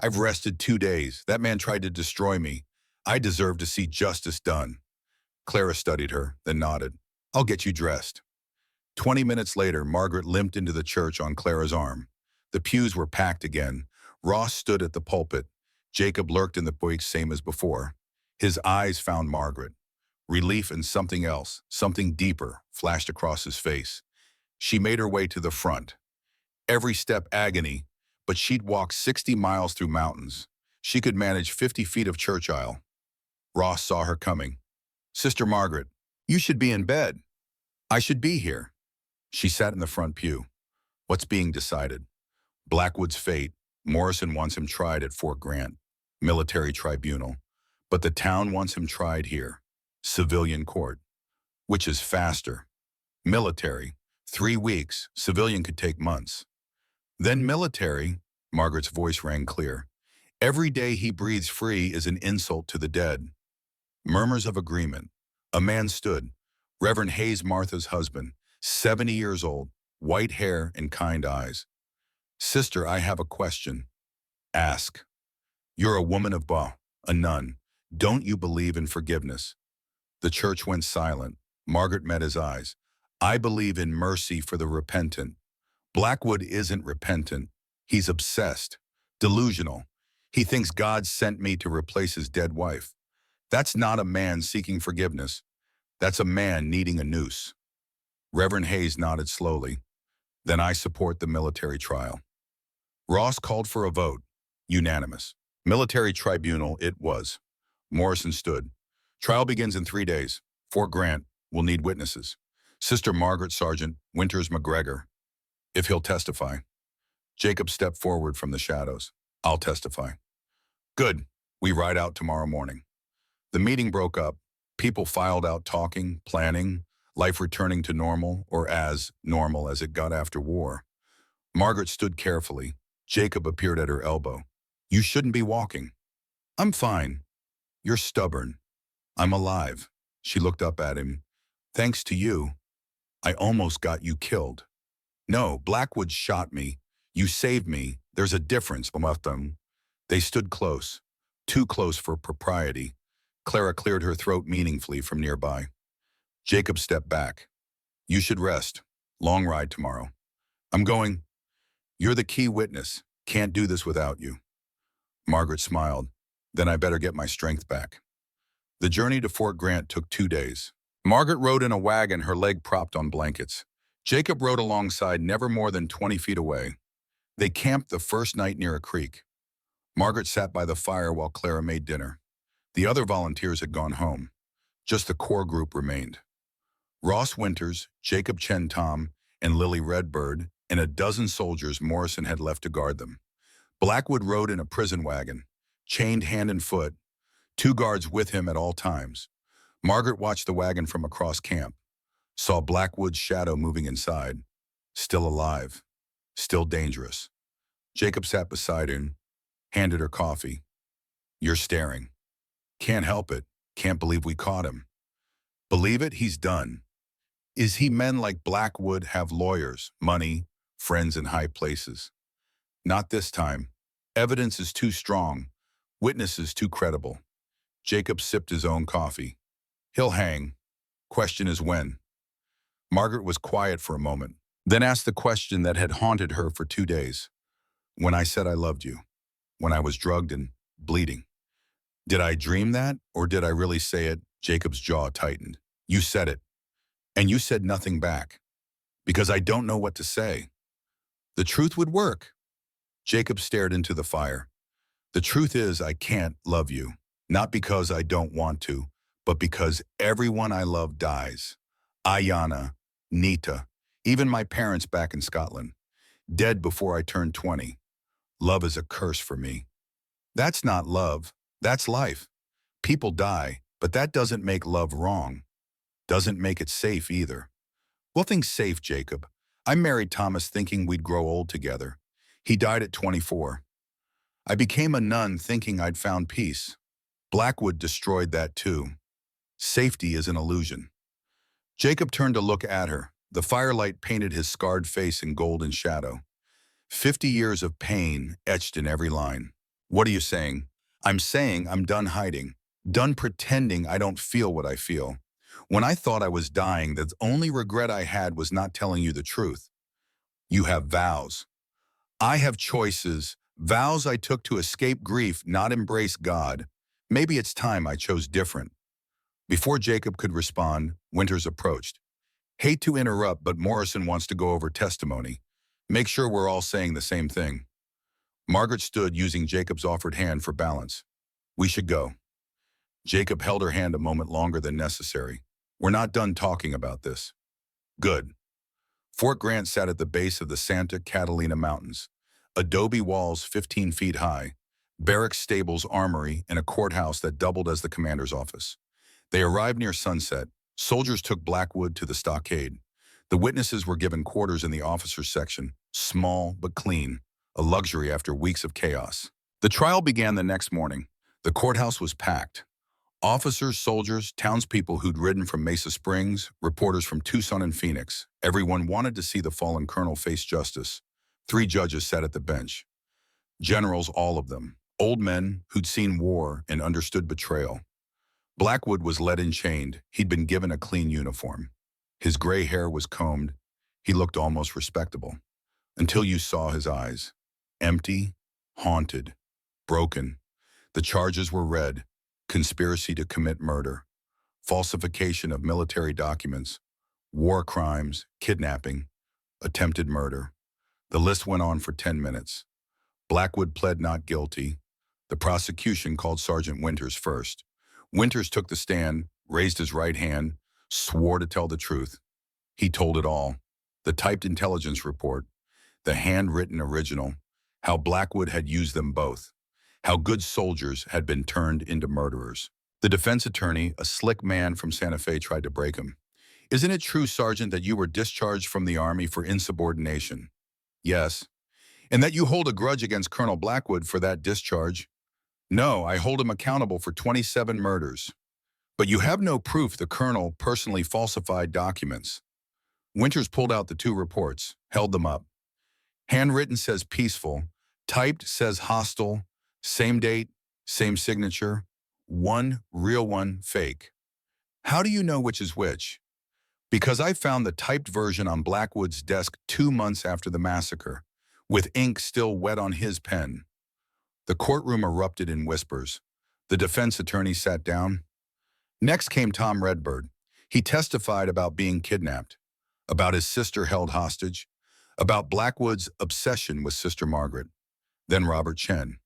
I've rested 2 days. That man tried to destroy me. I deserve to see justice done. Clara studied her, then nodded. I'll get you dressed. 20 minutes later, Margaret limped into the church on Clara's arm. The pews were packed again. Ross stood at the pulpit. Jacob lurked in the box same as before. His eyes found Margaret. Relief and something else, something deeper, flashed across his face. She made her way to the front. Every step agony, but she'd walk 60 miles through mountains. She could manage 50 feet of church aisle. Ross saw her coming. Sister Margaret, you should be in bed. I should be here. She sat in the front pew. What's being decided? Blackwood's fate. Morrison wants him tried at Fort Grant, military tribunal. But the town wants him tried here, civilian court. Which is faster? Military, 3 weeks. Civilian could take months. Then military, Margaret's voice rang clear. Every day he breathes free is an insult to the dead. Murmurs of agreement. A man stood, Reverend Hayes, Martha's husband, 70 years old, white hair and kind eyes. Sister, I have a question. Ask. You're a woman of a nun. Don't you believe in forgiveness? The church went silent. Margaret met his eyes. I believe in mercy for the repentant. Blackwood isn't repentant. He's obsessed, delusional. He thinks God sent me to replace his dead wife. That's not a man seeking forgiveness. That's a man needing a noose. Reverend Hayes nodded slowly. Then I support the military trial. Ross called for a vote. Unanimous. Military tribunal it was. Morrison stood. Trial begins in 3 days. Fort Grant will need witnesses. Sister Margaret Sergeant Winters McGregor, if he'll testify. Jacob stepped forward from the shadows. I'll testify. Good. We ride out tomorrow morning. The meeting broke up. People filed out talking, planning, life returning to normal, or as normal as it got after war. Margaret stood carefully. Jacob appeared at her elbow. You shouldn't be walking. I'm fine. You're stubborn. I'm alive. She looked up at him. Thanks to you, I almost got you killed. No, Blackwood shot me. You saved me. There's a difference, them. They stood close. Too close for propriety. Clara cleared her throat meaningfully from nearby. Jacob stepped back. You should rest. Long ride tomorrow. I'm going. You're the key witness. Can't do this without you. Margaret smiled. Then I better get my strength back. The journey to Fort Grant took 2 days. Margaret rode in a wagon, her leg propped on blankets. Jacob rode alongside, never more than 20 feet away. They camped the first night near a creek. Margaret sat by the fire while Clara made dinner. The other volunteers had gone home. Just the core group remained. Ross Winters, Jacob Chen Tom, and Lily Redbird, and a dozen soldiers Morrison had left to guard them. Blackwood rode in a prison wagon, chained hand and foot, 2 guards with him at all times. Margaret watched the wagon from across camp, saw Blackwood's shadow moving inside, still alive, still dangerous. Jacob sat beside her, handed her coffee. You're staring. Can't help it. Can't believe we caught him. Believe it, he's done. Is he men like Blackwood have lawyers, money, friends in high places? Not this time. Evidence is too strong. Witnesses too credible. Jacob sipped his own coffee. He'll hang. Question is when. Margaret was quiet for a moment, then asked the question that had haunted her for 2 days. When I said I loved you. When I was drugged and bleeding. Did I dream that, or did I really say it? Jacob's jaw tightened. You said it. And you said nothing back. Because I don't know what to say. The truth would work. Jacob stared into the fire. The truth is I can't love you. Not because I don't want to, but because everyone I love dies. Ayana, Nita, even my parents back in Scotland. Dead before I turned 20. Love is a curse for me. That's not love. That's life. People die, but that doesn't make love wrong. Doesn't make it safe either. Well, things safe, Jacob. I married Thomas thinking we'd grow old together. He died at 24. I became a nun thinking I'd found peace. Blackwood destroyed that too. Safety is an illusion. Jacob turned to look at her. The firelight painted his scarred face in golden shadow. 50 years of pain etched in every line. What are you saying? I'm saying I'm done hiding. Done pretending I don't feel what I feel. When I thought I was dying, the only regret I had was not telling you the truth. You have vows. I have choices. Vows I took to escape grief, not embrace God. Maybe it's time I chose different. Before Jacob could respond, Winters approached. Hate to interrupt, but Morrison wants to go over testimony. Make sure we're all saying the same thing. Margaret stood using Jacob's offered hand for balance. We should go. Jacob held her hand a moment longer than necessary. We're not done talking about this. Good. Fort Grant sat at the base of the Santa Catalina Mountains. Adobe walls 15 feet high, barracks, stables, armory, and a courthouse that doubled as the commander's office. They arrived near sunset. Soldiers took Blackwood to the stockade. The witnesses were given quarters in the officers' section, small but clean, a luxury after weeks of chaos. The trial began the next morning. The courthouse was packed. Officers, soldiers, townspeople who'd ridden from Mesa Springs, reporters from Tucson and Phoenix. Everyone wanted to see the fallen colonel face justice. 3 judges sat at the bench. Generals, all of them. Old men who'd seen war and understood betrayal. Blackwood was led and chained. He'd been given a clean uniform. His gray hair was combed. He looked almost respectable. Until you saw his eyes. Empty, haunted, broken. The charges were read. Conspiracy to commit murder, falsification of military documents, war crimes, kidnapping, attempted murder. The list went on for 10 minutes. Blackwood pled not guilty. The prosecution called Sergeant Winters first. Winters took the stand, raised his right hand, swore to tell the truth. He told it all. The typed intelligence report, the handwritten original, how Blackwood had used them both. How good soldiers had been turned into murderers. The defense attorney, a slick man from Santa Fe, tried to break him. Isn't it true, Sergeant, that you were discharged from the Army for insubordination? Yes. And that you hold a grudge against Colonel Blackwood for that discharge? No, I hold him accountable for 27 murders. But you have no proof the colonel personally falsified documents. Winters pulled out the two reports, held them up. Handwritten says peaceful, typed says hostile, same date, same signature, one real, one fake. How do you know which is which? Because I found the typed version on Blackwood's desk 2 months after the massacre, with ink still wet on his pen. The courtroom erupted in whispers. The defense attorney sat down. Next came Tom Redbird. He testified about being kidnapped, about his sister held hostage, about Blackwood's obsession with Sister Margaret. Then Robert Chen.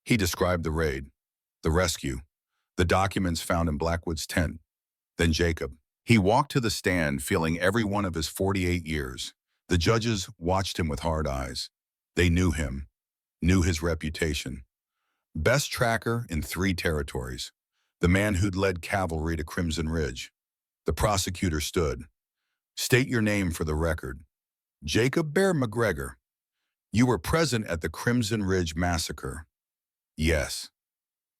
He described the raid, the rescue, the documents found in Blackwood's tent. Then Jacob. He walked to the stand feeling every one of his 48 years. The judges watched him with hard eyes. They knew him, knew his reputation. Best tracker in 3 territories. The man who'd led cavalry to Crimson Ridge. The prosecutor stood. State your name for the record. Jacob Bear McGregor. You were present at the Crimson Ridge massacre. Yes.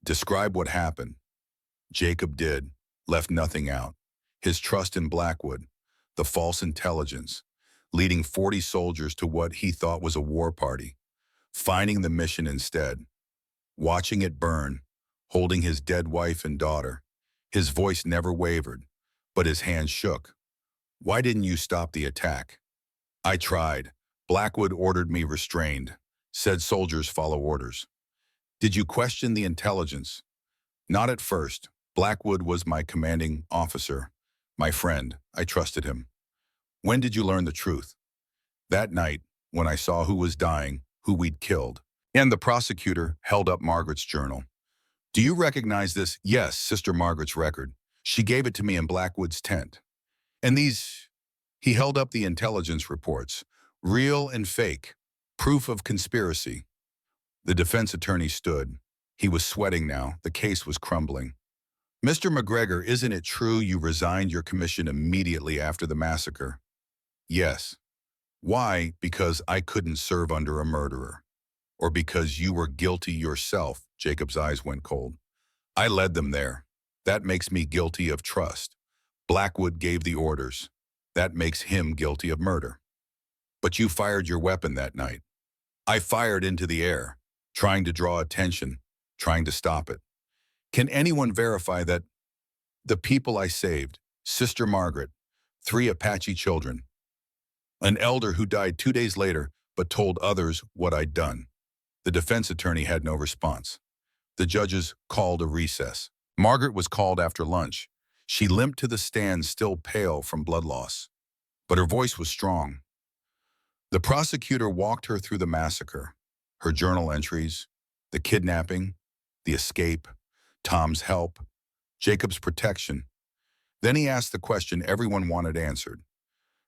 Describe what happened. Jacob did, left nothing out. His trust in Blackwood, the false intelligence, leading 40 soldiers to what he thought was a war party, finding the mission instead, watching it burn, holding his dead wife and daughter. His voice never wavered, but his hands shook. Why didn't you stop the attack? I tried. Blackwood ordered me restrained, said soldiers follow orders. Did you question the intelligence? Not at first. Blackwood was my commanding officer, my friend. I trusted him. When did you learn the truth? That night, when I saw who was dying, who we'd killed. And the prosecutor held up Margaret's journal. Do you recognize this? Yes, Sister Margaret's record. She gave it to me in Blackwood's tent. And these, he held up the intelligence reports, real and fake, proof of conspiracy. The defense attorney stood. He was sweating now. The case was crumbling. Mr. McGregor, isn't it true you resigned your commission immediately after the massacre? Yes. Why? Because I couldn't serve under a murderer. Or because you were guilty yourself? Jacob's eyes went cold. I led them there. That makes me guilty of trust. Blackwood gave the orders. That makes him guilty of murder. But you fired your weapon that night. I fired into the air, trying to draw attention, trying to stop it. Can anyone verify that the people I saved, Sister Margaret, 3 Apache children, an elder who died 2 days later but told others what I'd done? The defense attorney had no response. The judges called a recess. Margaret was called after lunch. She limped to the stand, still pale from blood loss. But her voice was strong. The prosecutor walked her through the massacre, her journal entries, the kidnapping, the escape, Tom's help, Jacob's protection. Then he asked the question everyone wanted answered.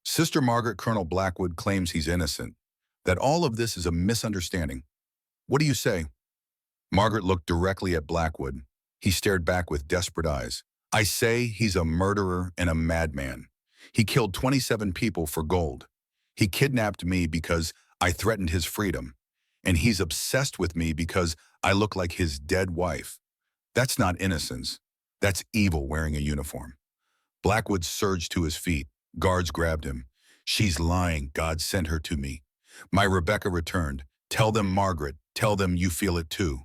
Sister Margaret, Colonel Blackwood claims he's innocent, that all of this is a misunderstanding. What do you say? Margaret looked directly at Blackwood. He stared back with desperate eyes. I say he's a murderer and a madman. He killed 27 people for gold. He kidnapped me because I threatened his freedom. And he's obsessed with me because I look like his dead wife. That's not innocence. That's evil wearing a uniform. Blackwood surged to his feet. Guards grabbed him. She's lying. God sent her to me. My Rebecca returned. Tell them, Margaret. Tell them you feel it too.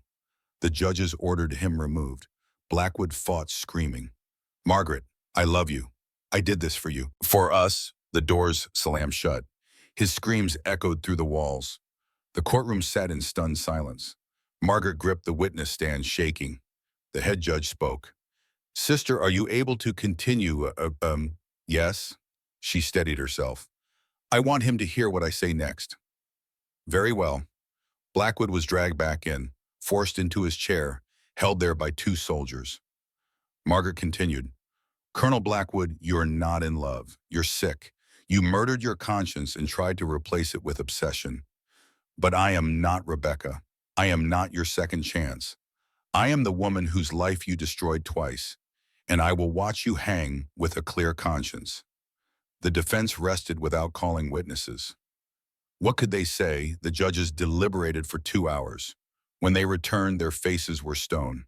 The judges ordered him removed. Blackwood fought, screaming. Margaret, I love you. I did this for you. For us. The doors slammed shut. His screams echoed through the walls. The courtroom sat in stunned silence. Margaret gripped the witness stand, shaking. The head judge spoke. Sister, are you able to continue? Yes. She steadied herself. I want him to hear what I say next. Very well. Blackwood was dragged back in, forced into his chair, held there by 2 soldiers. Margaret continued. Colonel Blackwood, you're not in love. You're sick. You murdered your conscience and tried to replace it with obsession. But I am not Rebecca. I am not your second chance. I am the woman whose life you destroyed twice, and I will watch you hang with a clear conscience. The defense rested without calling witnesses. What could they say? The judges deliberated for 2 hours. When they returned, their faces were stone.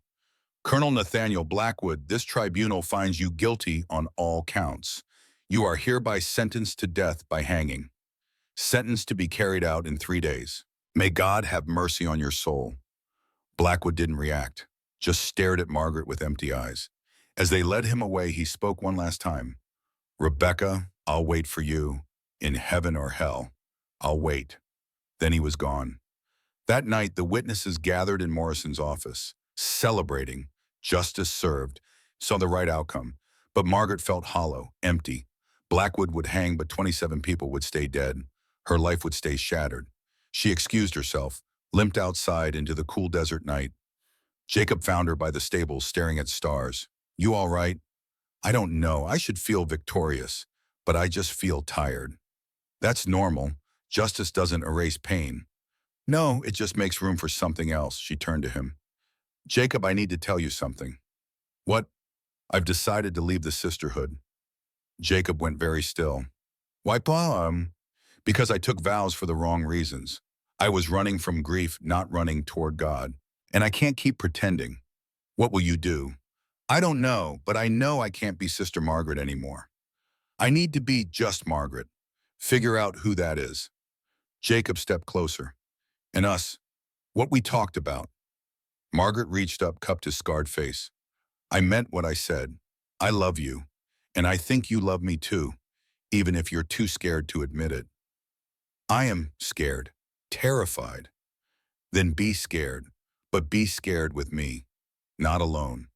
Colonel Nathaniel Blackwood, this tribunal finds you guilty on all counts. You are hereby sentenced to death by hanging. Sentenced to be carried out in 3 days. May God have mercy on your soul. Blackwood didn't react, just stared at Margaret with empty eyes. As they led him away, he spoke one last time. Rebecca, I'll wait for you. In heaven or hell, I'll wait. Then he was gone. That night, the witnesses gathered in Morrison's office, celebrating. Justice served, saw the right outcome. But Margaret felt hollow, empty. Blackwood would hang, but 27 people would stay dead. Her life would stay shattered. She excused herself, limped outside into the cool desert night. Jacob found her by the stables, staring at stars. You all right? I don't know. I should feel victorious, but I just feel tired. That's normal. Justice doesn't erase pain. No, it just makes room for something else. She turned to him. Jacob, I need to tell you something. What? I've decided to leave the sisterhood. Jacob went very still. Why, Pa? Because I took vows for the wrong reasons. I was running from grief, not running toward God. And I can't keep pretending. What will you do? I don't know, but I know I can't be Sister Margaret anymore. I need to be just Margaret. Figure out who that is. Jacob stepped closer. And us, what we talked about. Margaret reached up, cupped his scarred face. I meant what I said. I love you. And I think you love me too, even if you're too scared to admit it. I am scared, terrified. Then be scared, but be scared with me, not alone.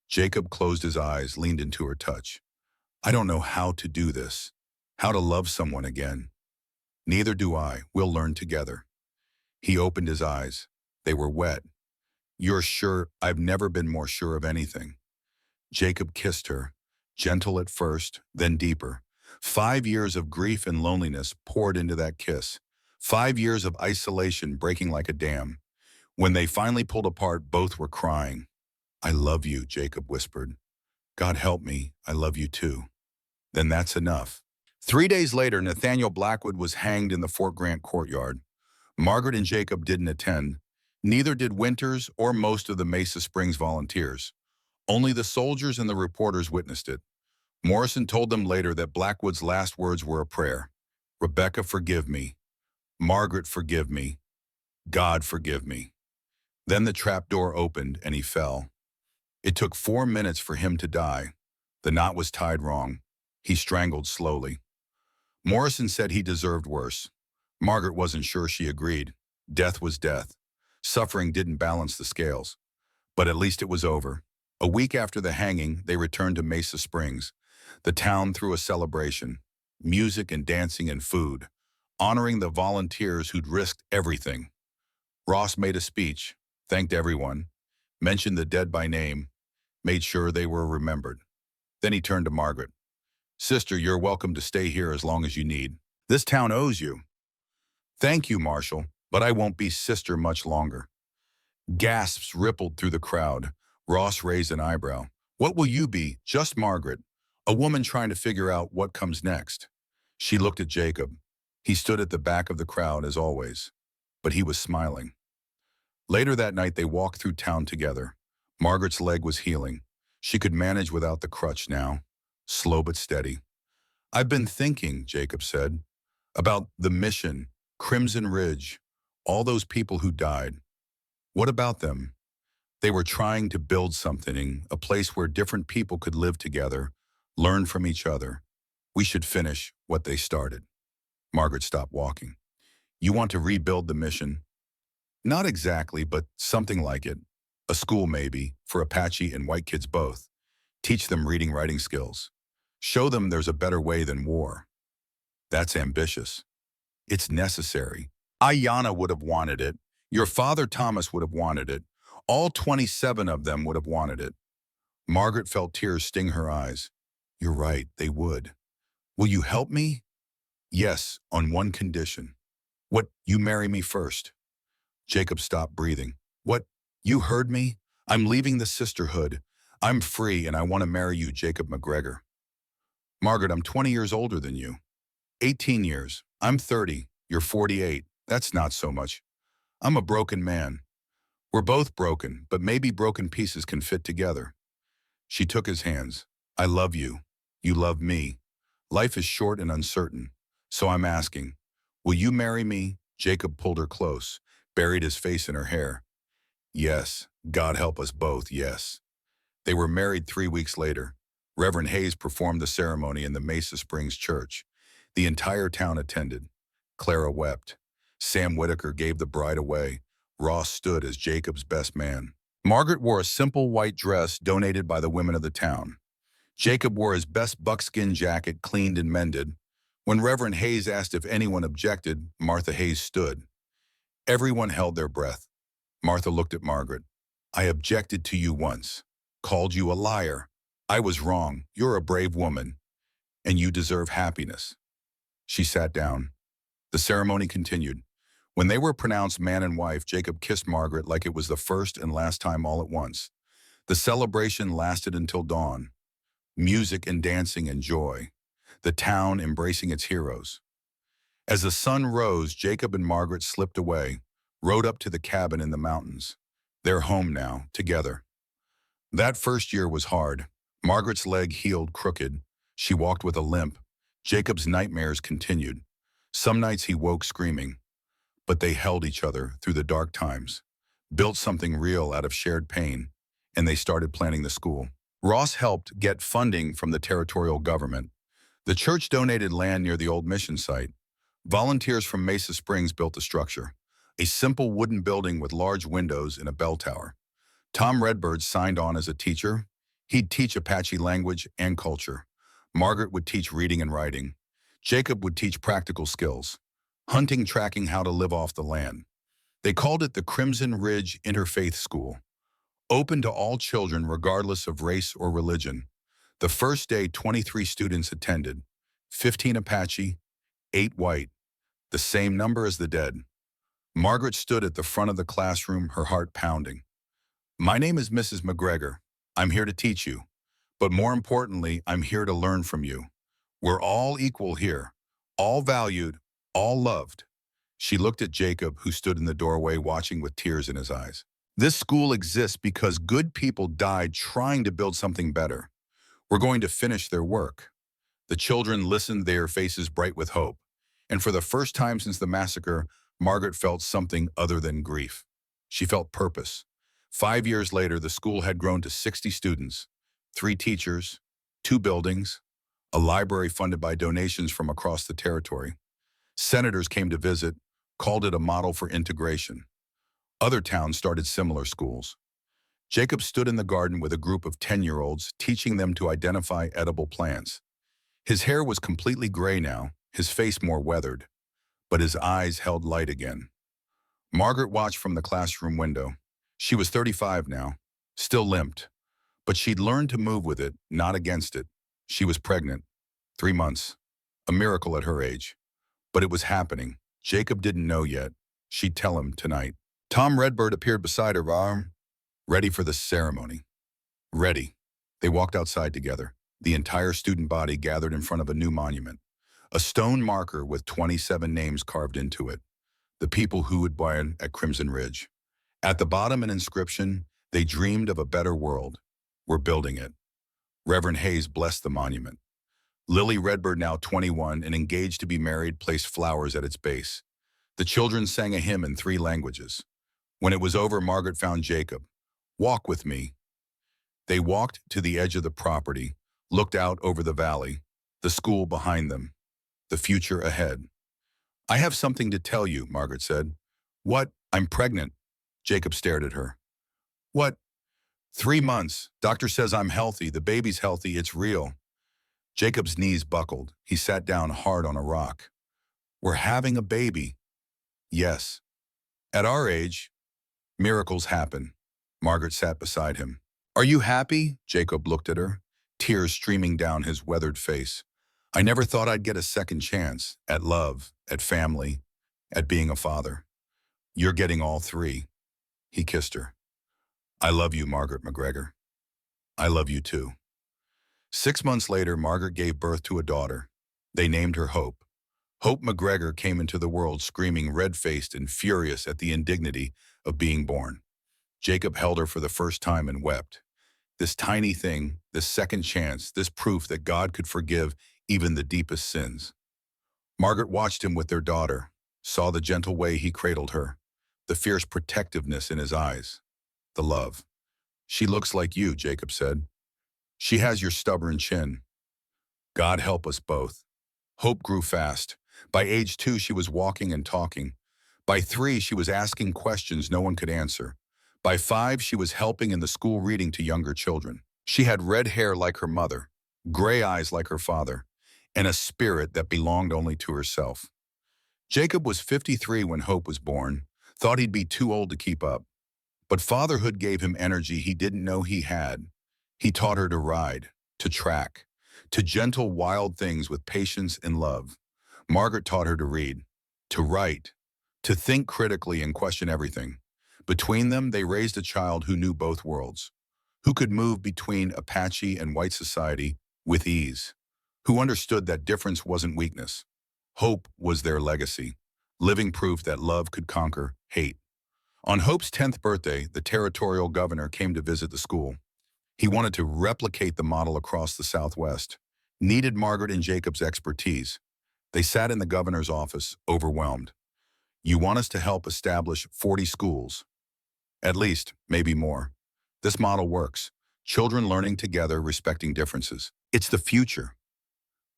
Jacob closed his eyes, leaned into her touch. I don't know how to do this, how to love someone again. Neither do I. We'll learn together. He opened his eyes. They were wet. You're sure? I've never been more sure of anything. Jacob kissed her, gentle at first, then deeper. 5 years of grief and loneliness poured into that kiss. 5 years of isolation breaking like a dam. When they finally pulled apart, both were crying. I love you, Jacob whispered. God help me, I love you too. Then that's enough. 3 days later, Nathaniel Blackwood was hanged in the Fort Grant courtyard. Margaret and Jacob didn't attend. Neither did Winters or most of the Mesa Springs volunteers. Only the soldiers and the reporters witnessed it. Morrison told them later that Blackwood's last words were a prayer. Rebecca, forgive me. Margaret, forgive me. God, forgive me. Then the trapdoor opened and he fell. It took 4 minutes for him to die. The knot was tied wrong. He strangled slowly. Morrison said he deserved worse. Margaret wasn't sure she agreed. Death was death. Suffering didn't balance the scales. But at least it was over. A week after the hanging, they returned to Mesa Springs. The town threw a celebration. Music and dancing and food, honoring the volunteers who'd risked everything. Ross made a speech, thanked everyone, mentioned the dead by name, made sure they were remembered. Then he turned to Margaret. Sister, you're welcome to stay here as long as you need. This town owes you. Thank you, Marshal, but I won't be sister much longer. Gasps rippled through the crowd. Ross raised an eyebrow. What will you be? Just Margaret, a woman trying to figure out what comes next. She looked at Jacob. He stood at the back of the crowd as always, but he was smiling. Later that night, they walked through town together. Margaret's leg was healing. She could manage without the crutch now, slow but steady. I've been thinking, Jacob said, about the mission, Crimson Ridge, all those people who died. What about them? They were trying to build something, a place where different people could live together, learn from each other. We should finish what they started. Margaret stopped walking. You want to rebuild the mission? Not exactly, but something like it. A school maybe, for Apache and white kids both. Teach them reading, writing skills. Show them there's a better way than war. That's ambitious. It's necessary. Ayanna would have wanted it. Your father Thomas would have wanted it. All 27 of them would have wanted it. Margaret felt tears sting her eyes. You're right, they would. Will you help me? Yes, on one condition. What, you marry me first? Jacob stopped breathing. What, you heard me? I'm leaving the sisterhood. I'm free and I want to marry you, Jacob McGregor. Margaret, I'm 20 years older than you. 18 years. I'm 30. You're 48. That's not so much. I'm a broken man. We're both broken, but maybe broken pieces can fit together. She took his hands. I love you. You love me. Life is short and uncertain. So I'm asking, will you marry me? Jacob pulled her close, buried his face in her hair. Yes, God help us both, yes. They were married 3 weeks later. Reverend Hayes performed the ceremony in the Mesa Springs Church. The entire town attended. Clara wept. Sam Whitaker gave the bride away. Ross stood as Jacob's best man. Margaret wore a simple white dress donated by the women of the town. Jacob wore his best buckskin jacket cleaned and mended. When Reverend Hayes asked if anyone objected, Martha Hayes stood. Everyone held their breath. Martha looked at Margaret. I objected to you once. Called you a liar. I was wrong. You're a brave woman, and you deserve happiness. She sat down. The ceremony continued. When they were pronounced man and wife, Jacob kissed Margaret like it was the first and last time all at once. The celebration lasted until dawn. Music and dancing and joy. The town embracing its heroes. As the sun rose, Jacob and Margaret slipped away, rode up to the cabin in the mountains. They're home now, together. That first year was hard. Margaret's leg healed crooked. She walked with a limp. Jacob's nightmares continued. Some nights he woke screaming. But they held each other through the dark times, built something real out of shared pain, and they started planning the school. Ross helped get funding from the territorial government. The church donated land near the old mission site. Volunteers from Mesa Springs built the structure, a simple wooden building with large windows and a bell tower. Tom Redbird signed on as a teacher. He'd teach Apache language and culture. Margaret would teach reading and writing. Jacob would teach practical skills, hunting, tracking, how to live off the land. They called it the Crimson Ridge Interfaith School, open to all children regardless of race or religion. The first day, 23 students attended, 15 Apache, 8 white, the same number as the dead. Margaret stood at the front of the classroom, her heart pounding. My name is Mrs. McGregor. I'm here to teach you. But more importantly, I'm here to learn from you. We're all equal here, all valued, all loved. She looked at Jacob, who stood in the doorway watching with tears in his eyes. This school exists because good people died trying to build something better. We're going to finish their work. The children listened, their faces bright with hope. And for the first time since the massacre, Margaret felt something other than grief. She felt purpose. 5 years later, the school had grown to 60 students, 3 teachers, 2 buildings, a library funded by donations from across the territory. Senators came to visit, called it a model for integration. Other towns started similar schools. Jacob stood in the garden with a group of 10-year-olds, teaching them to identify edible plants. His hair was completely gray now, his face more weathered, but his eyes held light again. Margaret watched from the classroom window. She was 35 now, still limped, but she'd learned to move with it, not against it. She was pregnant, 3 months, a miracle at her age. But it was happening. Jacob didn't know yet. She'd tell him tonight. Tom Redbird appeared beside her arm, ready for the ceremony. Ready. They walked outside together. The entire student body gathered in front of a new monument, a stone marker with 27 names carved into it, the people who would born at Crimson Ridge. At the bottom, an inscription, they dreamed of a better world. We're building it. Reverend Hayes blessed the monument. Lily Redbird, now 21 and engaged to be married, placed flowers at its base. The children sang a hymn in 3 languages. When it was over, Margaret found Jacob. Walk with me. They walked to the edge of the property, looked out over the valley, the school behind them, the future ahead. I have something to tell you, Margaret said. What? I'm pregnant. Jacob stared at her. What? 3 months. Doctor says I'm healthy. The baby's healthy. It's real. Jacob's knees buckled. He sat down hard on a rock. We're having a baby. Yes. At our age, miracles happen. Margaret sat beside him. Are you happy? Jacob looked at her, tears streaming down his weathered face. I never thought I'd get a second chance at love, at family, at being a father. You're getting all 3. He kissed her. I love you, Margaret McGregor. I love you too. 6 months later, Margaret gave birth to a daughter. They named her Hope. Hope McGregor came into the world screaming red-faced and furious at the indignity of being born. Jacob held her for the first time and wept. This tiny thing, this second chance, this proof that God could forgive even the deepest sins. Margaret watched him with their daughter, saw the gentle way he cradled her, the fierce protectiveness in his eyes, the love. She looks like you, Jacob said. She has your stubborn chin. God help us both. Hope grew fast. By age 2, she was walking and talking. By 3, she was asking questions no one could answer. By 5, she was helping in the school reading to younger children. She had red hair like her mother, gray eyes like her father, and a spirit that belonged only to herself. Jacob was 53 when Hope was born, thought he'd be too old to keep up. But fatherhood gave him energy he didn't know he had. He taught her to ride, to track, to gentle wild things with patience and love. Margaret taught her to read, to write, to think critically and question everything. Between them, they raised a child who knew both worlds, who could move between Apache and white society with ease, who understood that difference wasn't weakness. Hope was their legacy, living proof that love could conquer hate. On Hope's 10th birthday, the territorial governor came to visit the school. He wanted to replicate the model across the Southwest, needed Margaret and Jacob's expertise. They sat in the governor's office, overwhelmed. You want us to help establish 40 schools? At least, maybe more. This model works. Children learning together, respecting differences. It's the future.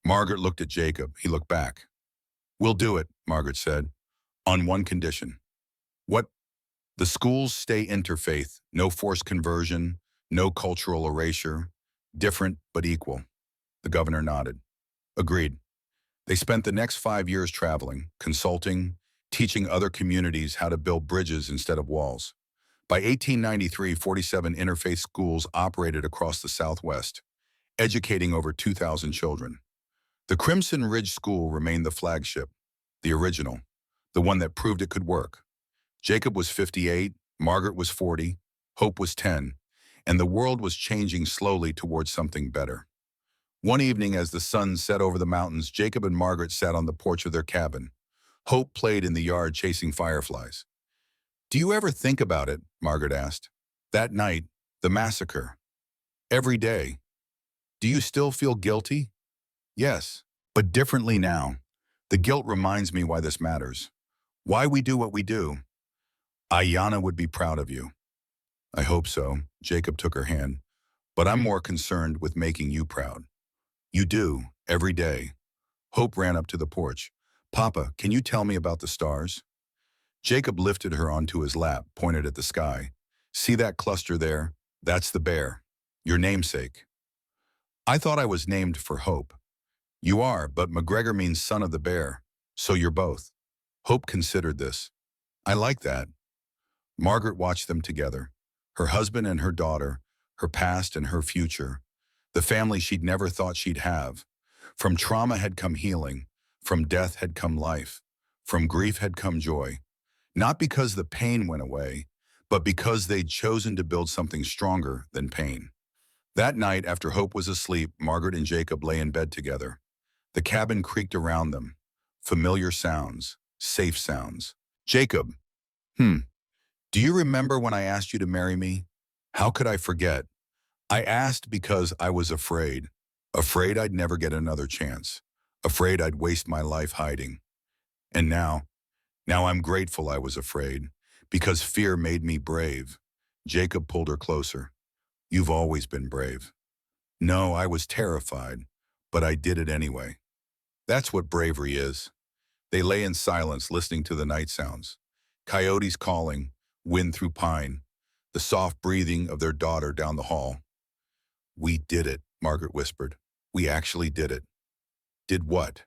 Margaret looked at Jacob. He looked back. We'll do it, Margaret said, on one condition. What? The schools stay interfaith, no forced conversion, no cultural erasure, different but equal. The governor nodded. Agreed. They spent the next 5 years traveling, consulting, teaching other communities how to build bridges instead of walls. By 1893, 47 interfaith schools operated across the Southwest, educating over 2,000 children. The Crimson Ridge School remained the flagship, the original, the one that proved it could work. Jacob was 58, Margaret was 40, Hope was 10, and the world was changing slowly towards something better. One evening as the sun set over the mountains, Jacob and Margaret sat on the porch of their cabin. Hope played in the yard chasing fireflies. Do you ever think about it? Margaret asked. That night, the massacre. Every day. Do you still feel guilty? Yes, but differently now. The guilt reminds me why this matters. Why we do what we do. Ayanna would be proud of you. I hope so. Jacob took her hand. But I'm more concerned with making you proud. You do, every day. Hope ran up to the porch. Papa, can you tell me about the stars? Jacob lifted her onto his lap, pointed at the sky. See that cluster there? That's the bear. Your namesake. I thought I was named for Hope. You are, but McGregor means son of the bear. So you're both. Hope considered this. I like that. Margaret watched them together. Her husband and her daughter, her past and her future. The family she'd never thought she'd have. From trauma had come healing. From death had come life. From grief had come joy. Not because the pain went away, but because they'd chosen to build something stronger than pain. That night, after Hope was asleep, Margaret and Jacob lay in bed together. The cabin creaked around them. Familiar sounds, safe sounds. Jacob, do you remember when I asked you to marry me? How could I forget? I asked because I was afraid. Afraid I'd never get another chance. Afraid I'd waste my life hiding. And now I'm grateful I was afraid, because fear made me brave. Jacob pulled her closer. You've always been brave. No, I was terrified, but I did it anyway. That's what bravery is. They lay in silence, listening to the night sounds. Coyotes calling, wind through pine, the soft breathing of their daughter down the hall. We did it, Margaret whispered. We actually did it. Did what?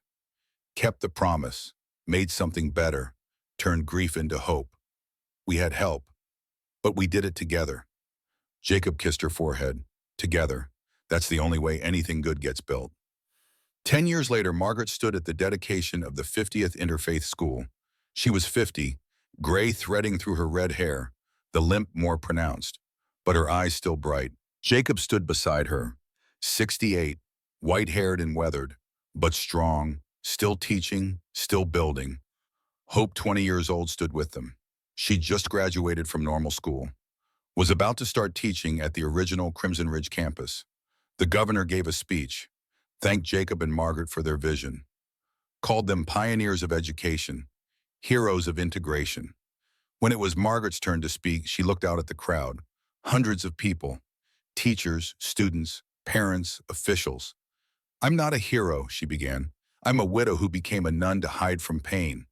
Kept the promise, made something better, turned grief into hope. We had help, but we did it together. Jacob kissed her forehead. Together. That's the only way anything good gets built. 10 years later, Margaret stood at the dedication of the 50th Interfaith School. She was 50, gray threading through her red hair, the limp more pronounced, but her eyes still bright. Jacob stood beside her, 68, white-haired and weathered, but strong, Still teaching, still building. Hope, 20 years old, stood with them. She'd just graduated from normal school, was about to start teaching at the original Crimson Ridge campus. The governor gave a speech, thanked Jacob and Margaret for their vision, called them pioneers of education, heroes of integration. When it was Margaret's turn to speak, she looked out at the crowd. Hundreds of people, teachers, students, parents, officials. "I'm not a hero," she began. "I'm a widow who became a nun to hide from pain,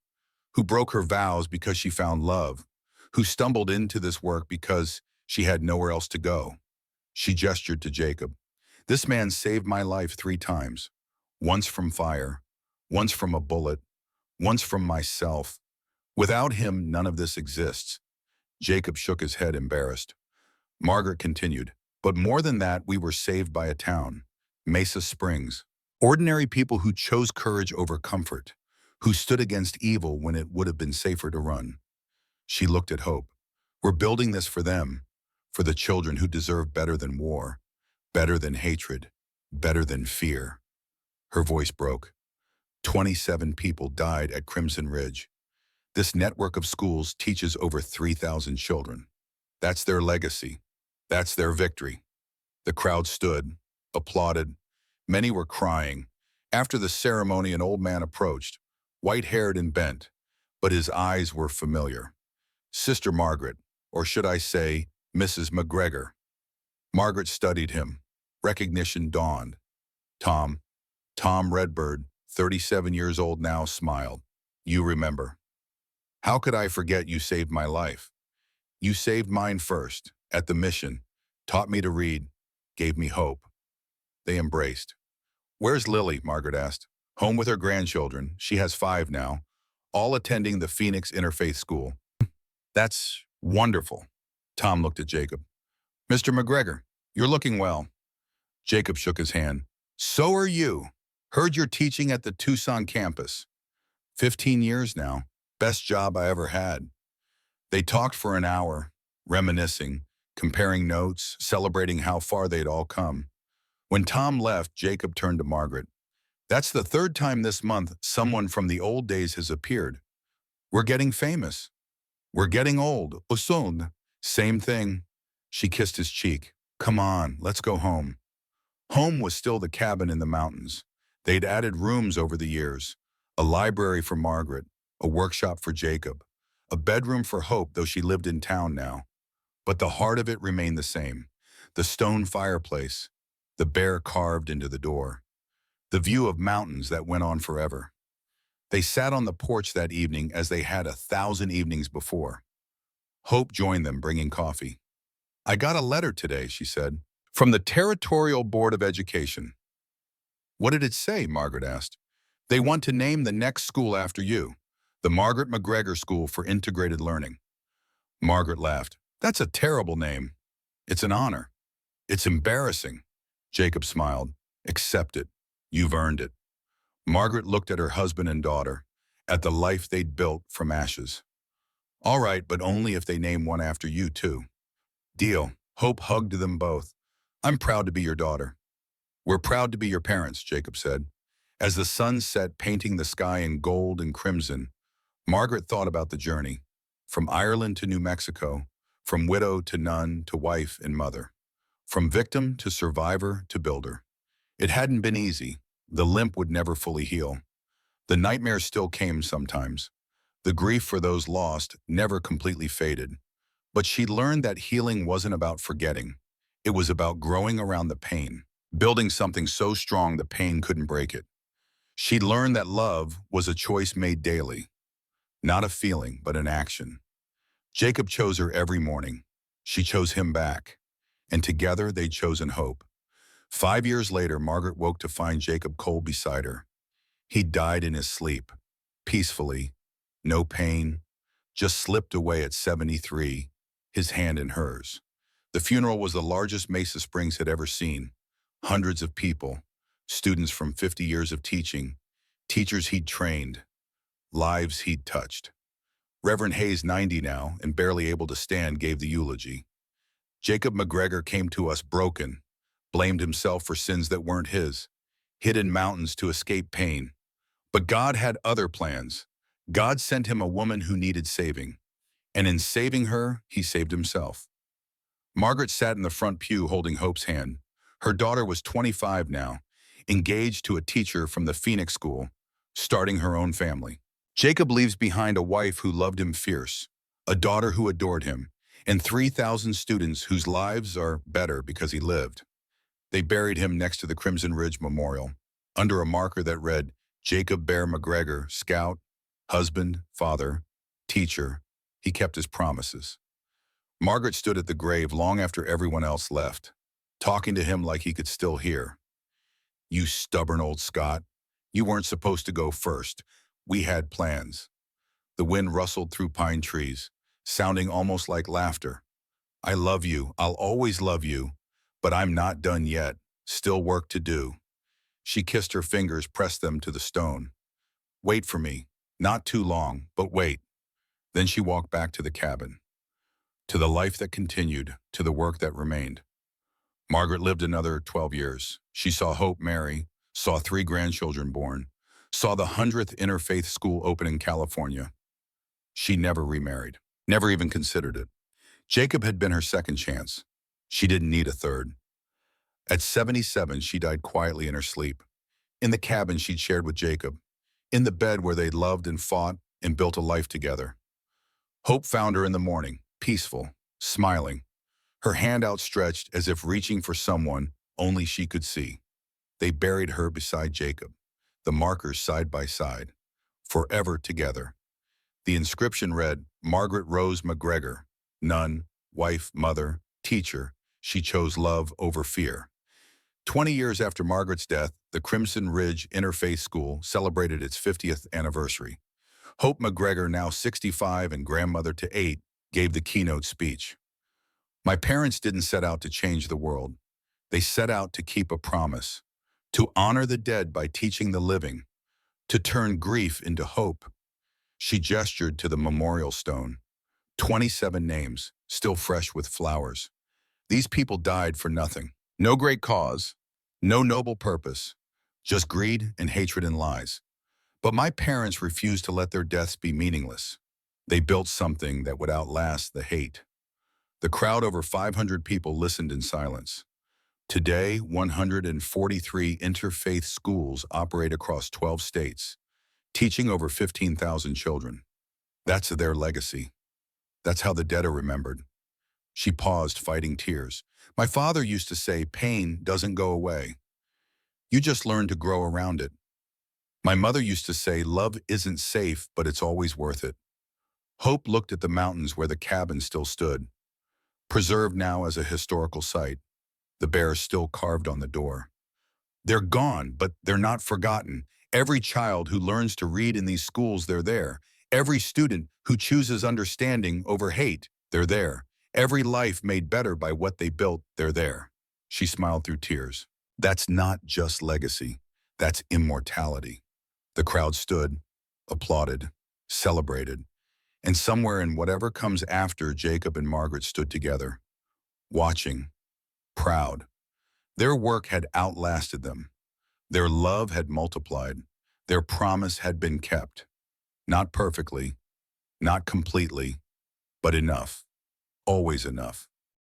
who broke her vows because she found love, who stumbled into this work because she had nowhere else to go." She gestured to Jacob. "This man saved my life 3 times. Once from fire, once from a bullet, once from myself. Without him, none of this exists." Jacob shook his head, embarrassed. Margaret continued, "But more than that, we were saved by a town, Mesa Springs. Ordinary people who chose courage over comfort, who stood against evil when it would have been safer to run." She looked at Hope. "We're building this for them, for the children who deserve better than war, better than hatred, better than fear." Her voice broke. 27 people died at Crimson Ridge. This network of schools teaches over 3,000 children. That's their legacy. That's their victory. The crowd stood, applauded. Many were crying. After the ceremony, an old man approached, white-haired and bent, but his eyes were familiar. Sister Margaret, or should I say, Mrs. McGregor. Margaret studied him. Recognition dawned. Tom Redbird, 37 years old now, smiled. "You remember." "How could I forget? You saved my life. You saved mine first, at the mission, taught me to read, gave me hope." They embraced. "Where's Lily?" Margaret asked. "Home with her grandchildren. She has 5 now, all attending the Phoenix Interfaith School." "That's wonderful." Tom looked at Jacob. "Mr. McGregor, you're looking well." Jacob shook his hand. "So are you. Heard you're teaching at the Tucson campus. 15 years now. Best job I ever had." They talked for an hour, reminiscing, comparing notes, celebrating how far they'd all come. When Tom left, Jacob turned to Margaret. "That's the 3rd time this month someone from the old days has appeared. We're getting famous. We're getting old. Osund. Same thing." She kissed his cheek. "Come on, let's go home." Home was still the cabin in the mountains. They'd added rooms over the years. A library for Margaret, a workshop for Jacob, a bedroom for Hope, though she lived in town now. But the heart of it remained the same. The stone fireplace, the bear carved into the door, the view of mountains that went on forever. They sat on the porch that evening as they had 1,000 evenings before. Hope joined them, bringing coffee. "I got a letter today," she said, "from the Territorial Board of Education." "What did it say?" Margaret asked. "They want to name the next school after you, the Margaret McGregor School for Integrated Learning." Margaret laughed. "That's a terrible name." "It's an honor." "It's embarrassing." Jacob smiled. "Accept it. You've earned it." Margaret looked at her husband and daughter, at the life they'd built from ashes. "All right, but only if they name one after you, too." "Deal." Hope hugged them both. "I'm proud to be your daughter." "We're proud to be your parents," Jacob said. As the sun set, painting the sky in gold and crimson, Margaret thought about the journey, from Ireland to New Mexico, from widow to nun to wife and mother, from victim to survivor to builder. It hadn't been easy. The limp would never fully heal. The nightmares still came sometimes. The grief for those lost never completely faded. But she learned that healing wasn't about forgetting. It was about growing around the pain, building something so strong the pain couldn't break it. She'd learned that love was a choice made daily, not a feeling, but an action. Jacob chose her every morning. She chose him back. And together they'd chosen hope. 5 years later, Margaret woke to find Jacob cold beside her. He died in his sleep, peacefully, no pain, just slipped away at 73, his hand in hers. The funeral was the largest Mesa Springs had ever seen. Hundreds of people, students from 50 years of teaching, teachers he'd trained, lives he'd touched. Reverend Hayes, 90 now, and barely able to stand, gave the eulogy. Jacob McGregor came to us broken, blamed himself for sins that weren't his, hid in mountains to escape pain. But God had other plans. God sent him a woman who needed saving, and in saving her, he saved himself. Margaret sat in the front pew holding Hope's hand. Her daughter was 25 now, engaged to a teacher from the Phoenix School, starting her own family. Jacob leaves behind a wife who loved him fierce, a daughter who adored him, and 3,000 students whose lives are better because he lived. They buried him next to the Crimson Ridge Memorial, under a marker that read, Jacob Bear McGregor, scout, husband, father, teacher. He kept his promises. Margaret stood at the grave long after everyone else left, talking to him like he could still hear. You stubborn old Scot. You weren't supposed to go first. We had plans. The wind rustled through pine trees, sounding almost like laughter. I love you. I'll always love you. But I'm not done yet. Still work to do. She kissed her fingers, pressed them to the stone. Wait for me. Not too long, but wait. Then she walked back to the cabin, to the life that continued, to the work that remained. Margaret lived another 12 years. She saw Hope marry, saw 3 grandchildren born, saw the 100th interfaith school open in California. She never remarried, never even considered it. Jacob had been her second chance. She didn't need a third. At 77, she died quietly in her sleep, in the cabin she'd shared with Jacob, in the bed where they'd loved and fought and built a life together. Hope found her in the morning, peaceful, smiling, her hand outstretched as if reaching for someone only she could see. They buried her beside Jacob, the markers side by side, forever together. The inscription read, Margaret Rose McGregor, nun, wife, mother, teacher. She chose love over fear. 20 years after Margaret's death, the Crimson Ridge Interfaith School celebrated its 50th anniversary. Hope McGregor, now 65 and grandmother to 8, gave the keynote speech. My parents didn't set out to change the world. They set out to keep a promise, to honor the dead by teaching the living, to turn grief into hope. She gestured to the memorial stone. 27 names, still fresh with flowers. These people died for nothing. No great cause, no noble purpose, just greed and hatred and lies. But my parents refused to let their deaths be meaningless. They built something that would outlast the hate. The crowd, over 500 people, listened in silence. Today, 143 interfaith schools operate across 12 states, teaching over 15,000 children. That's their legacy. That's how the dead are remembered. She paused, fighting tears. My father used to say, pain doesn't go away. You just learn to grow around it. My mother used to say, love isn't safe, but it's always worth it. Hope looked at the mountains where the cabin still stood, preserved now as a historical site, the bear still carved on the door. They're gone, but they're not forgotten. Every child who learns to read in these schools, they're there. Every student who chooses understanding over hate, they're there. Every life made better by what they built, they're there. She smiled through tears. That's not just legacy. That's immortality. The crowd stood, applauded, celebrated. And somewhere in whatever comes after, Jacob and Margaret stood together, watching, proud. Their work had outlasted them. Their love had multiplied. Their promise had been kept. Not perfectly, not completely, but enough. Always enough.